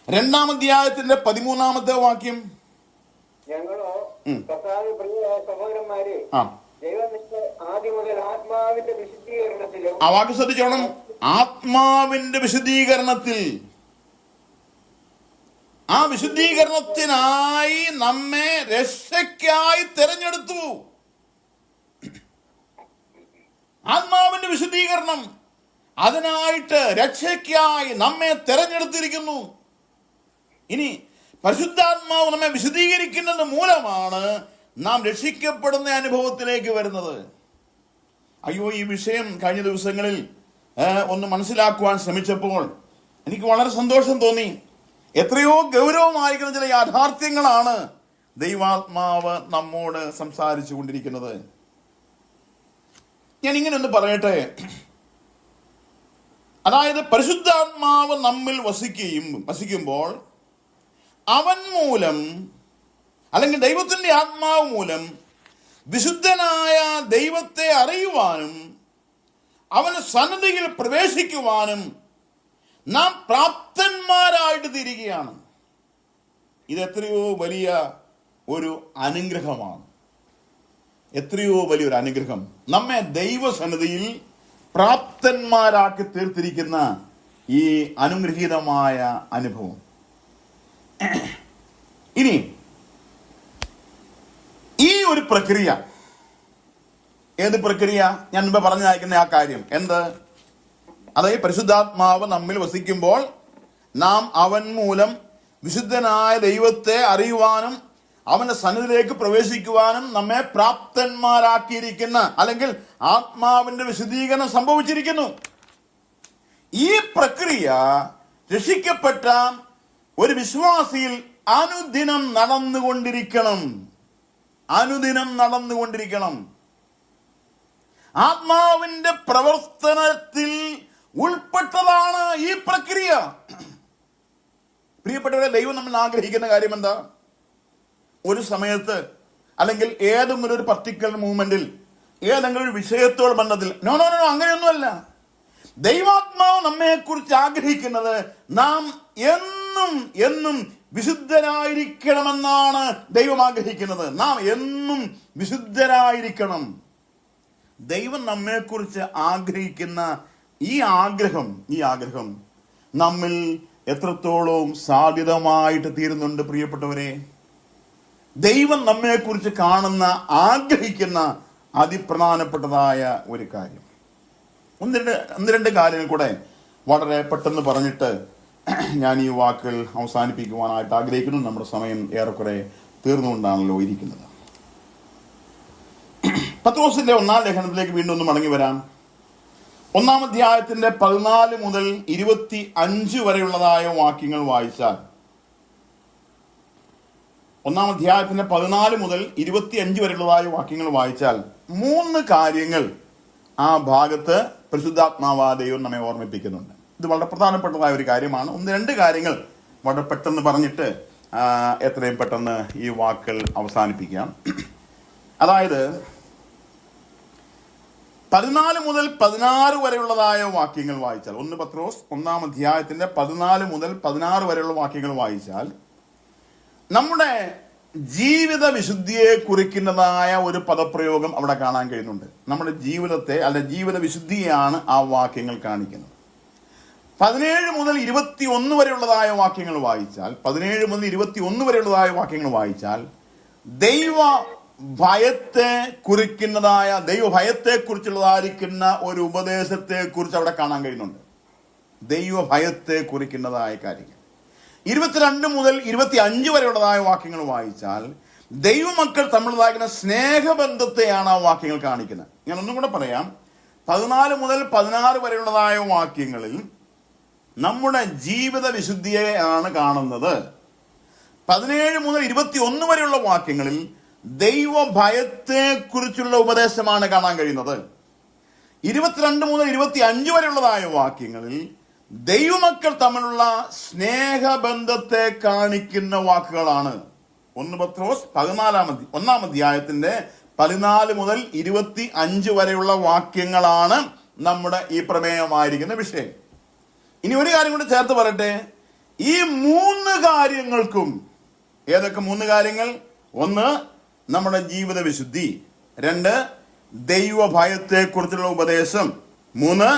[SPEAKER 1] 2-ാം അധ്യായത്തിന്റെ 13-ാമത്തെ വാക്യം.
[SPEAKER 2] ഞങ്ങളോ കർത്താവിൽ പ്രിയ സഹോദരന്മാരെ, ദൈവം ആദ്യം മുതൽ ആത്മാവിന്റെ വിശുദ്ധീകരണത്തിലും,
[SPEAKER 1] ആ വാക്ക് ശ്രദ്ധിച്ചോണം, ആത്മാവിന്റെ വിശുദ്ധീകരണത്തിൽ, ആ വിശുദ്ധീകരണത്തിനായി നമ്മെ രക്ഷയ്ക്കായി തെരഞ്ഞെടുത്തു. ആത്മാവിന്റെ വിശുദ്ധീകരണം, അതിനായിട്ട് രക്ഷയ്ക്കായി നമ്മെ തെരഞ്ഞെടുത്തിരിക്കുന്നു. ഇനി പരിശുദ്ധാത്മാവ് നമ്മെ വിശുദ്ധീകരിക്കുന്നത് മൂലമാണ് നാം രക്ഷിക്കപ്പെടുന്ന അനുഭവത്തിലേക്ക് വരുന്നത്. അയ്യോ, ഈ വിഷയം കഴിഞ്ഞ ദിവസങ്ങളിൽ ഒന്ന് മനസ്സിലാക്കുവാൻ ശ്രമിച്ചപ്പോൾ എനിക്ക് വളരെ സന്തോഷം തോന്നി. എത്രയോ ഗൗരവമായിരിക്കുന്ന ചില യാഥാർത്ഥ്യങ്ങളാണ് ദൈവാത്മാവ് നമ്മോട് സംസാരിച്ചു കൊണ്ടിരിക്കുന്നത്. ഞാൻ ഇങ്ങനെ ഒന്ന് പറയട്ടെ. അതായത് പരിശുദ്ധാത്മാവ് നമ്മിൽ വസിക്കുമ്പോൾ അവൻ മൂലം, അല്ലെങ്കിൽ ദൈവത്തിന്റെ ആത്മാവ് മൂലം വിശുദ്ധനായ ദൈവത്തെ അറിയുവാനും അവന് സന്നിധിയിൽ പ്രവേശിക്കുവാനും നാം പ്രാപ്തന്മാരായിട്ട് തീരുകയാണ്. ഇത് എത്രയോ വലിയ ഒരു അനുഗ്രഹമാണ്. എത്രയോ വലിയൊരു അനുഗ്രഹം. നമ്മെ ദൈവസന്നിധിയിൽ പ്രാപ്തന്മാരാക്കി തീർത്തിരിക്കുന്ന ഈ അനുഗ്രഹീതമായ അനുഭവം. ഇനി ഈ ഒരു പ്രക്രിയ, ഏത് പ്രക്രിയ? ഞാൻ മുമ്പ് പറഞ്ഞയക്കുന്ന ആ കാര്യം എന്ത്? അതായത് പരിശുദ്ധാത്മാവ് നമ്മിൽ വസിക്കുമ്പോൾ നാം അവൻ മൂലം വിശുദ്ധനായ ദൈവത്തെ അറിയുവാനും അവന്റെ സന്നിധിയിലേക്ക് പ്രവേശിക്കുവാനും നമ്മെ പ്രാപ്തന്മാരാക്കിയിരിക്കുന്ന, അല്ലെങ്കിൽ ആത്മാവിന്റെ വിശുദ്ധീകരണം സംഭവിച്ചിരിക്കുന്നു. ഈ പ്രക്രിയ രക്ഷിക്കപ്പെട്ട ഒരു വിശ്വാസിയിൽ അനുദിനം നടന്നുകൊണ്ടിരിക്കണം. ആത്മാവിന്റെ പ്രവർത്തനത്തിൽ ഉൾപ്പെട്ടതാണ് ഈ പ്രക്രിയ. പ്രിയപ്പെട്ടവരെ, ദൈവം നമ്മൾ ആഗ്രഹിക്കുന്ന കാര്യം എന്താ? ഒരു സമയത്ത്, അല്ലെങ്കിൽ ഏതെങ്കിലും ഒരു പർട്ടിക്കുലർ മൂവ്മെന്റിൽ, ഏതെങ്കിലും ഒരു വിഷയത്തോട് ബന്ധത്തിൽ, നോ, അങ്ങനെയൊന്നുമല്ല. ദൈവാത്മാവ് നമ്മെക്കുറിച്ച് ആഗ്രഹിക്കുന്നത് നാം എന്നും വിശുദ്ധരായിരിക്കണമെന്നാണ് ദൈവം ആഗ്രഹിക്കുന്നത്. നാം എന്നും വിശുദ്ധരായിരിക്കണം. ദൈവം നമ്മെക്കുറിച്ച് ആഗ്രഹിക്കുന്ന ഈ ആഗ്രഹം നമ്മിൽ എത്രത്തോളം സാധ്യതമായിട്ട് തീരുന്നുണ്ട് പ്രിയപ്പെട്ടവരെ? ദൈവം നമ്മെക്കുറിച്ച് ആഗ്രഹിക്കുന്ന അതിപ്രധാനപ്പെട്ടതായ ഒരു കാര്യം. ഒന്ന് രണ്ട് കാര്യങ്ങൾ കൂടെ വളരെ പെട്ടെന്ന് പറഞ്ഞിട്ട് ഞാൻ ഈ വാക്കുകൾ അവസാനിപ്പിക്കുവാനായിട്ട് ആഗ്രഹിക്കുന്നു. നമ്മുടെ സമയം ഏറെക്കുറെ തീർന്നുകൊണ്ടാണല്ലോ ഇരിക്കുന്നത്. പത്രോസിന്റെ 1-ാം ലേഖനത്തിലേക്ക് വീണ്ടും ഒന്ന് മടങ്ങി വരാം. 1-ാം അധ്യായത്തിന്റെ 14 മുതൽ 25 വരെയുള്ളതായ വാക്യങ്ങൾ വായിച്ചാൽ, 1-ാം അധ്യായത്തിന്റെ 14 മുതൽ 25 വരെയുള്ളതായ വാക്യങ്ങൾ വായിച്ചാൽ 3 കാര്യങ്ങൾ ആ ഭാഗത്ത് പരിശുദ്ധാത്മാവായ ദൈവം നമ്മെ ഓർമ്മിപ്പിക്കുന്നുണ്ട്. ഇത് വളരെ പ്രധാനപ്പെട്ടതായ ഒരു കാര്യമാണ്. 1-2 കാര്യങ്ങൾ വളരെ പെട്ടെന്ന് പറഞ്ഞിട്ട് എത്രയും പെട്ടെന്ന് ഈ വാക്കുകൾ അവസാനിപ്പിക്കാം. അതായത് 14 മുതൽ 16 വരെയുള്ളതായ വാക്യങ്ങൾ വായിച്ചാൽ, 1 പത്രോസ് 1-ാം അധ്യായത്തിന്റെ 14 മുതൽ 16 വരെയുള്ള വാക്യങ്ങൾ വായിച്ചാൽ നമ്മുടെ ജീവിത വിശുദ്ധിയെ കുറിക്കുന്നതായ ഒരു പദപ്രയോഗം അവിടെ കാണാൻ കഴിയുന്നുണ്ട്. നമ്മുടെ ജീവിതത്തെ അല്ലെ ജീവിത വിശുദ്ധിയാണ് ആ വാക്യങ്ങൾ കാണിക്കുന്നത്. 17 മുതൽ 21 വരെയുള്ളതായ വാക്യങ്ങൾ വായിച്ചാൽ, 17 മുതൽ 21 വരെയുള്ളതായ വാക്യങ്ങൾ വായിച്ചാൽ ദൈവ ഭയത്തെ കുറിക്കുന്നതായ, ദൈവഭയത്തെ കുറിച്ചുള്ളതായിരിക്കുന്ന ഒരു ഉപദേശത്തെ കുറിച്ച് അവിടെ കാണാൻ കഴിയുന്നുണ്ട്. ദൈവഭയത്തെ കുറിക്കുന്നതായ കാര്യങ്ങൾ. 22 മുതൽ 25 വരെയുള്ളതായ വാക്യങ്ങൾ വായിച്ചാൽ ദൈവമക്കൾ തമ്മിലുള്ളതായിരിക്കുന്ന സ്നേഹബന്ധത്തെയാണ് ആ വാക്യങ്ങൾ കാണിക്കുന്നത്. ഞാൻ ഒന്നും കൂടെ പറയാം. 14 മുതൽ 16 വരെയുള്ളതായ വാക്യങ്ങളിൽ നമ്മുടെ ജീവിത വിശുദ്ധിയെ ആണ് കാണുന്നത്. 17 മുതൽ 21 വരെയുള്ള വാക്യങ്ങളിൽ ദൈവഭയത്തെ കുറിച്ചുള്ള ഉപദേശമാണ് കാണാൻ കഴിയുന്നത്. 22 മുതൽ 25 വരെയുള്ളതായ വാക്യങ്ങളിൽ ദൈവമക്കൾ തമ്മിലുള്ള സ്നേഹബന്ധത്തെ കാണിക്കുന്ന വാക്കുകളാണ്. 1 പത്രോസ് 1-ാം അധ്യായത്തിന്റെ 14 മുതൽ 25 വരെയുള്ള വാക്യങ്ങളാണ് നമ്മുടെ ഈ പ്രമേയമായിരിക്കുന്ന വിഷയം. ഇനി ഒരു കാര്യം കൂടി ചേർത്ത് പറയട്ടെ. ഈ 3 കാര്യങ്ങൾക്കും, ഏതൊക്കെ 3 കാര്യങ്ങൾ? 1 നമ്മുടെ ജീവിത വിശുദ്ധി, 2 ദൈവഭയത്തെ കുറിച്ചുള്ള ഉപദേശം, 3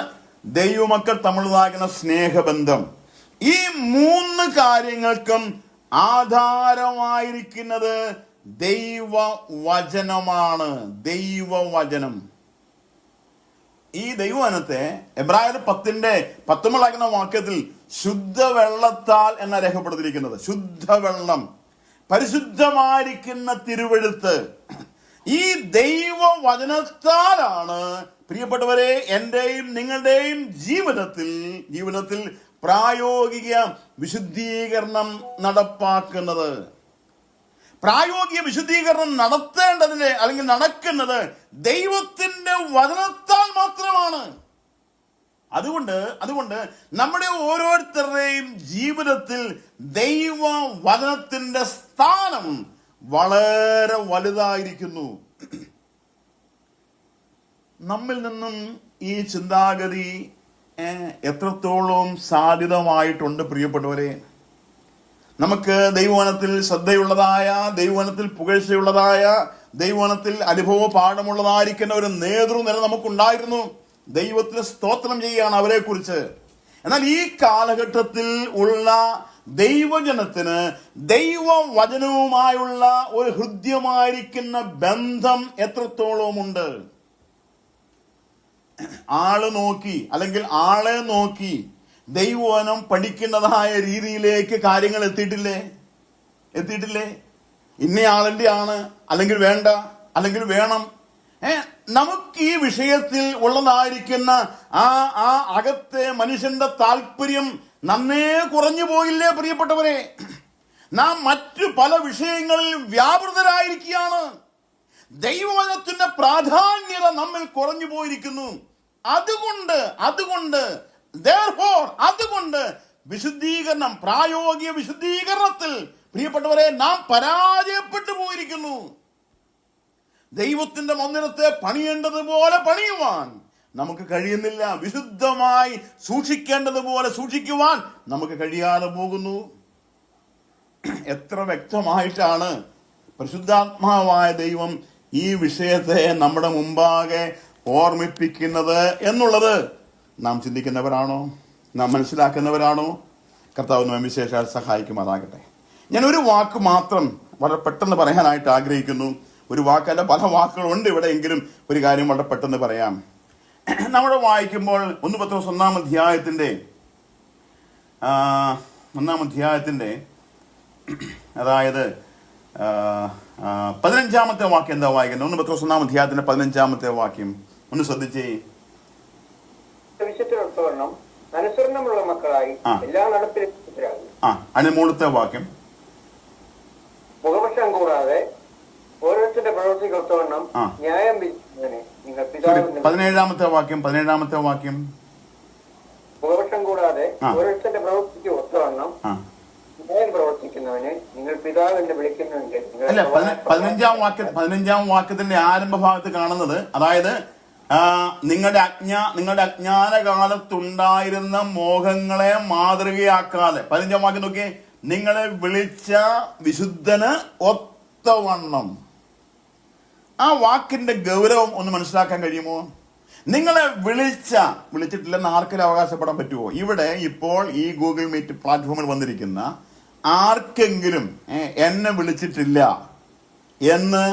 [SPEAKER 1] ദൈവമക്കൾ തമ്മിലുള്ളതാകുന്ന സ്നേഹബന്ധം. ഈ 3 കാര്യങ്ങൾക്കും ആധാരമായിരിക്കുന്നത് ദൈവവചനമാണ്. ദൈവവചനം. ഈ ദൈവവചനത്തെ എബ്രായർ 10:19 വാക്യത്തിൽ ശുദ്ധവെള്ളത്താൽ എന്ന രേഖപ്പെടുത്തിയിരിക്കുന്നത്. ശുദ്ധവെള്ളം, പരിശുദ്ധമായിരിക്കുന്ന തിരുവെഴുത്ത്. ഈ ദൈവവചനത്താലാണ് പ്രിയപ്പെട്ടവരെ എന്റെയും നിങ്ങളുടെയും ജീവിതത്തിൽ പ്രായോഗിക വിശുദ്ധീകരണം നടപ്പാക്കുന്നത്. പ്രായോഗിക വിശുദ്ധീകരണം നടത്തേണ്ടതിന് അല്ലെങ്കിൽ നടക്കുന്നത് ദൈവത്തിന്റെ വചനത്താൽ മാത്രമാണ്. അതുകൊണ്ട് നമ്മുടെ ഓരോരുത്തരുടെയും ജീവിതത്തിൽ ദൈവവചനത്തിന്റെ സ്ഥാനം വളരെ വലുതായിരിക്കുന്നു. നമ്മിൽ നിന്നും ഈ ചിന്താഗതി എത്രത്തോളം സാധ്യതമായിട്ടുണ്ട് പ്രിയപ്പെട്ടവരെ? നമുക്ക് ദൈവവചനത്തിൽ ശ്രദ്ധയുള്ളതായ, ദൈവവചനത്തിൽ പുകഴ്ചയുള്ളതായ, ദൈവവചനത്തിൽ അനുഭവ പാഠമുള്ളതായിരിക്കുന്ന ഒരു നേതൃനിര നമുക്കുണ്ടായിരുന്നു. ദൈവത്തിന് സ്തോത്രം ചെയ്യുകയാണ് അവരെ കുറിച്ച്. എന്നാൽ ഈ കാലഘട്ടത്തിൽ ഉള്ള ദൈവജനത്തിന് ദൈവവചനവുമായുള്ള ഒരു ഹൃദ്യമായിരിക്കുന്ന ബന്ധം എത്രത്തോളമുണ്ട്? ആളെ നോക്കി ദൈവവചനം പഠിക്കുന്നതായ രീതിയിലേക്ക് കാര്യങ്ങൾ എത്തിയിട്ടില്ലേ? ഇന്നയാളിന്റെ ആണ്, അല്ലെങ്കിൽ വേണ്ട, അല്ലെങ്കിൽ വേണം. നമുക്ക് ഈ വിഷയത്തിൽ ഉള്ളതായിരിക്കുന്ന ആ അകത്തെ മനുഷ്യന്റെ താല്പര്യം നന്നേ കുറഞ്ഞു പോയില്ലേ പ്രിയപ്പെട്ടവരെ? നാം മറ്റു പല വിഷയങ്ങളിൽ വ്യാപൃതരായിരിക്കുകയാണ്. ദൈവവചനത്തിന്റെ പ്രാധാന്യത നമ്മിൽ കുറഞ്ഞു പോയിരിക്കുന്നു. അതുകൊണ്ട് വിശുദ്ധീകരണം, പ്രായോഗിക വിശുദ്ധീകരണത്തിൽ പ്രിയപ്പെട്ടവരെ നാം പരാജയപ്പെട്ടു പോയിരിക്കുന്നു. ദൈവത്തിന്റെ മന്ദിരത്തെ പണിയേണ്ടതുപോലെ പണിയുവാൻ നമുക്ക് കഴിയുന്നില്ല. വിശുദ്ധമായി സൂക്ഷിക്കേണ്ടതുപോലെ സൂക്ഷിക്കുവാൻ നമുക്ക് കഴിയാതെ പോകുന്നു. എത്ര വ്യക്തമായിട്ടാണ് പരിശുദ്ധാത്മാവായ ദൈവം ഈ വിഷയത്തെ നമ്മുടെ മുമ്പാകെ ഓർമ്മിപ്പിക്കുന്നത് എന്നുള്ളത് നാം ചിന്തിക്കുന്നവരാണോ? നാം മനസ്സിലാക്കുന്നവരാണോ? കർത്താവ് നമ്മെ വിശേഷാൽ സഹായിക്കുമാറാകട്ടെ. ഞാൻ ഒരു വാക്ക് മാത്രം വളരെ പെട്ടെന്ന് പറയാനായിട്ട് ആഗ്രഹിക്കുന്നു. ഒരു വാക്കല്ല, പല വാക്കുകളുണ്ട് ഇവിടെ. എങ്കിലും ഒരു കാര്യം വളരെ പെട്ടെന്ന് പറയാം. നമ്മൾ വായിക്കുമ്പോൾ 1 പത്രോസ് 1-ാം അധ്യായത്തിന്റെ അതായത് 15-ാമത്തെ വാക്യം എന്താ വായിക്കുന്നത്? 1 പത്രോസ് 1-ാം അധ്യായത്തിന്റെ 15-ാമത്തെ വാക്യം ഒന്ന് ശ്രദ്ധിച്ചേ.
[SPEAKER 2] അനുസരണമുള്ള മക്കളായി എല്ലാ നടപ്പിലും
[SPEAKER 1] അതിന് മുകളിലത്തെ വാക്യം
[SPEAKER 2] മുഖപക്ഷം കൂടാതെ ഓരോരുത്തരുടെ പ്രവൃത്തിക്കൊത്തവണ്ണം ന്യായം വിധിക്കുന്നതിന് നിങ്ങൾ പിതാവ്.
[SPEAKER 1] 17-ാമത്തെ വാക്യം
[SPEAKER 2] മുഖപക്ഷം കൂടാതെ ഓരോരുത്തരുടെ പ്രവൃത്തിക്ക് ഒത്തവണ്ണം ന്യായം പ്രവർത്തിക്കുന്നവന് നിങ്ങൾ പിതാവ് എന്ന് വിളിക്കുന്നുവെങ്കിൽ.
[SPEAKER 1] അല്ല, 15-ാം വാക്യത്തിന്റെ ആരംഭ ഭാഗത്ത് കാണുന്നത്, അതായത് നിങ്ങളുടെ അജ്ഞാനകാലത്തുണ്ടായിരുന്ന മോഹങ്ങളെ മാതൃകയാക്കാതെ, 15-ാം വാക്യം നോക്കിയേ, നിങ്ങളെ വിളിച്ച വിശുദ്ധന് ഒത്തവണ്ണം. ആ വാക്കിന്റെ ഗൗരവം ഒന്ന് മനസ്സിലാക്കാൻ കഴിയുമോ? നിങ്ങളെ വിളിച്ചിട്ടില്ലെന്ന് ആർക്കെങ്കിലും അവകാശപ്പെടാൻ പറ്റുമോ? ഇവിടെ ഇപ്പോൾ ഈ ഗൂഗിൾ മീറ്റ് പ്ലാറ്റ്ഫോമിൽ വന്നിരിക്കുന്ന ആർക്കെങ്കിലും എന്നെ വിളിച്ചിട്ടില്ല എന്ന്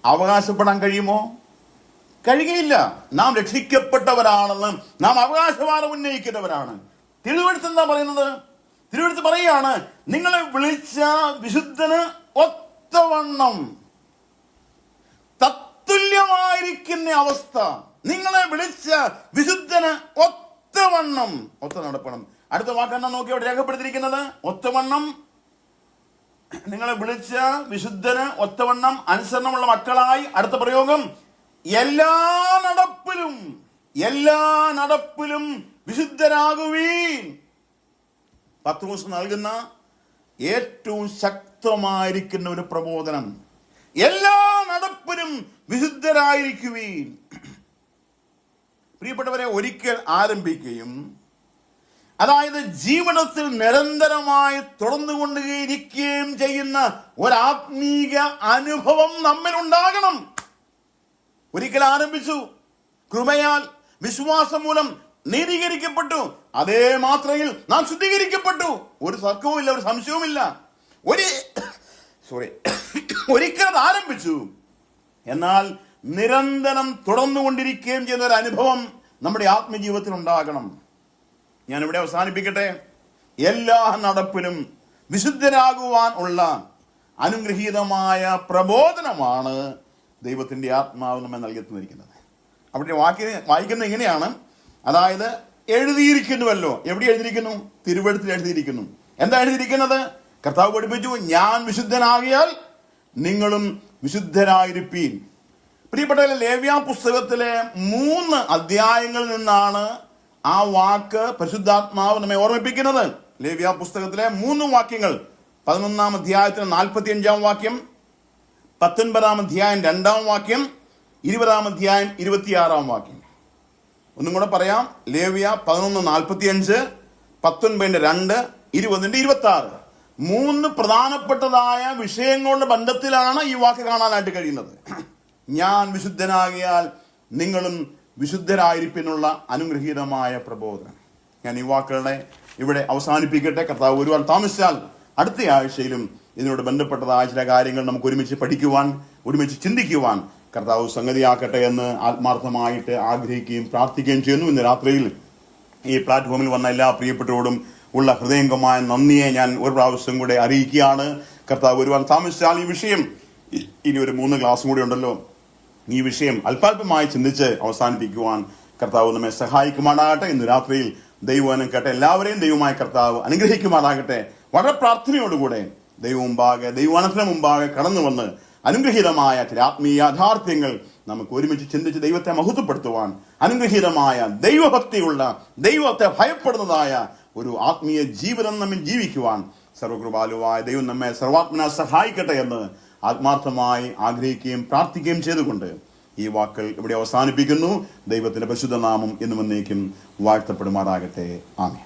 [SPEAKER 1] അവകാശപ്പെടാൻ കഴിയുമോ? കഴിയുകയില്ല. നാം രക്ഷിക്കപ്പെട്ടവരാണെന്ന് നാം അവകാശവാദം ഉന്നയിക്കുന്നവരാണ്. തിരുവെഴുത്ത് എന്താ പറയുന്നത്? തിരുവെഴുത്ത് പറയുകയാണ്, നിങ്ങളെ വിളിച്ച വിശുദ്ധന് ഒത്തവണ്ണം, തത്തുല്യമായിരിക്കുന്ന അവസ്ഥ. നിങ്ങളെ വിളിച്ച വിശുദ്ധന് ഒത്തവണ്ണം, ഒത്ത നടപ്പണം. അടുത്ത വാക്കെന്നാ നോക്കി അവിടെ രേഖപ്പെടുത്തിയിരിക്കുന്നത്? ഒത്തവണ്ണം. നിങ്ങളെ വിളിച്ച വിശുദ്ധന് ഒത്തവണ്ണം അനുസരണമുള്ള മക്കളായി. അടുത്ത പ്രയോഗം, എല്ലാ നടപ്പിലും വിശുദ്ധരാകുവീൻ. പത്രോസ് നൽകുന്ന ഏറ്റവും ശക്തമായിരിക്കുന്ന ഒരു പ്രബോധനം, എല്ലാ നടപ്പിലും വിശുദ്ധരായിരിക്കുവീൻ. പ്രിയപ്പെട്ടവരെ, ഒരിക്കൽ ആരംഭിക്കുകയും അതായത് ജീവിതത്തിൽ നിരന്തരമായി തുടർന്നുകൊണ്ടിരിക്കുകയും ചെയ്യുന്ന ഒരാത്മീക അനുഭവം നമ്മിൽ ഉണ്ടാകണം. ഒരിക്കൽ ആരംഭിച്ചു, കൃപയാൽ വിശ്വാസം മൂലം നീതീകരിക്കപ്പെട്ടു, അതേ മാത്രയിൽ നാം ശുദ്ധീകരിക്കപ്പെട്ടു. ഒരു തർക്കവുമില്ല, ഒരു സംശയവുമില്ല. ഒരിക്കൽ അത് ആരംഭിച്ചു, എന്നാൽ നിരന്തരം തുടർന്നുകൊണ്ടിരിക്കുകയും ചെയ്യുന്ന ഒരു അനുഭവം നമ്മുടെ ആത്മജീവിതത്തിൽ ഉണ്ടാകണം. ഞാനിവിടെ അവസാനിപ്പിക്കട്ടെ. എല്ലാ നടപ്പിലും വിശുദ്ധരാകുവാൻ ഉള്ള അനുഗ്രഹീതമായ പ്രബോധനമാണ് ദൈവത്തിന്റെ ആത്മാവ് നമ്മെ നൽകി തന്നിരിക്കുന്നത്. അവിടെ വായിക്കുന്നത് ഇങ്ങനെയാണ്, അതായത് എഴുതിയിരിക്കുന്നുവല്ലോ. എവിടെ എഴുതിയിരിക്കുന്നു? തിരുവെഴുത്തിൽ എഴുതിയിരിക്കുന്നു. എന്താ എഴുതിയിരിക്കുന്നത്? കർത്താവ് പഠിപ്പിച്ചു, ഞാൻ വിശുദ്ധനാകിയാൽ നിങ്ങളും വിശുദ്ധരായിരിപ്പീൻ. പ്രിയപ്പെട്ടവരെ, ലേവ്യ പുസ്തകത്തിലെ 3 അധ്യായങ്ങളിൽ നിന്നാണ് ആ വാക്ക് പരിശുദ്ധാത്മാവ് നമ്മെ ഓർമ്മിപ്പിക്കുന്നത്. ലേവ്യ പുസ്തകത്തിലെ 3 വാക്യങ്ങൾ, 11-ാം അധ്യായത്തിന് 45-ാം വാക്യം, 19-ാം അധ്യായം 2-ാം വാക്യം, 20-ാം അധ്യായം 26-ാം വാക്യം. ഒന്നും കൂടെ പറയാം. ലേവ്യ 11:45, 19:2, 20:26. 3 പ്രധാനപ്പെട്ടതായ വിഷയങ്ങളുടെ ബന്ധത്തിലാണ് ഈ വാക്ക് കാണാനായിട്ട് കഴിയുന്നത്. ഞാൻ വിശുദ്ധനാകിയാൽ നിങ്ങളും വിശുദ്ധരായിരിപ്പിനുള്ള അനുഗ്രഹീതമായ പ്രബോധനം. ഞാൻ ഈ വാക്കുകളെ ഇവിടെ അവസാനിപ്പിക്കട്ടെ. കർത്താവ് ഒരുപാട് താമസിച്ചാൽ അടുത്ത ആഴ്ചയിലും ഇതിനോട് ബന്ധപ്പെട്ടതായ ചില കാര്യങ്ങൾ നമുക്ക് ഒരുമിച്ച് പഠിക്കുവാൻ, ഒരുമിച്ച് ചിന്തിക്കുവാൻ കർത്താവ് സംഗതിയാക്കട്ടെ എന്ന് ആത്മാർത്ഥമായിട്ട് ആഗ്രഹിക്കുകയും പ്രാർത്ഥിക്കുകയും ചെയ്യുന്നു. ഇന്ന് രാത്രിയിൽ ഈ പ്ലാറ്റ്ഫോമിൽ വന്ന എല്ലാ പ്രിയപ്പെട്ടവരോടും ഉള്ള ഹൃദയംഗമായ നന്ദിയെ ഞാൻ ഒരു പ്രാവശ്യം കൂടെ അറിയിക്കുകയാണ്. കർത്താവ് ഒരുപാട് താമസിച്ചാൽ ഈ വിഷയം, ഇനി ഒരു 3 ക്ലാസ്സും കൂടി ഉണ്ടല്ലോ, ഈ വിഷയം അല്പാൽപമായി ചിന്തിച്ച് അവസാനിപ്പിക്കുവാൻ കർത്താവ് നമ്മെ സഹായിക്കുമാറാകട്ടെ. ഇന്ന് രാത്രിയിൽ ദൈവവചനം കേട്ട എല്ലാവരെയും ദൈവമായ കർത്താവ് അനുഗ്രഹിക്കുമാറാകട്ടെ. വളരെ പ്രാർത്ഥനയോടുകൂടെ ദൈവവചനത്തിന് മുമ്പാകെ കടന്നു വന്ന് അനുഗ്രഹീതമായ ചില ആത്മീയ യാഥാർത്ഥ്യങ്ങൾ നമുക്ക് ഒരുമിച്ച് ചിന്തിച്ച് ദൈവത്തെ മഹത്വപ്പെടുത്തുവാൻ, അനുഗ്രഹീതമായ ദൈവഭക്തിയുള്ള, ദൈവത്തെ ഭയപ്പെടുന്നതായ ഒരു ആത്മീയ ജീവിതം നമ്മിൽ ജീവിക്കുവാൻ സർവകൃപാലുവായ ദൈവം നമ്മെ സർവാത്മന സഹായിക്കട്ടെ എന്ന് ആത്മാർത്ഥമായി ആഗ്രഹിക്കുകയും പ്രാർത്ഥിക്കുകയും ചെയ്തുകൊണ്ട് ഈ വാക്കുകൾ ഇവിടെ അവസാനിപ്പിക്കുന്നു. ദൈവത്തിന്റെ പരിശുദ്ധ നാമം എന്നും എന്നേക്കും വാഴ്ത്തപ്പെടുമാറാകട്ടെ. ആമേൻ.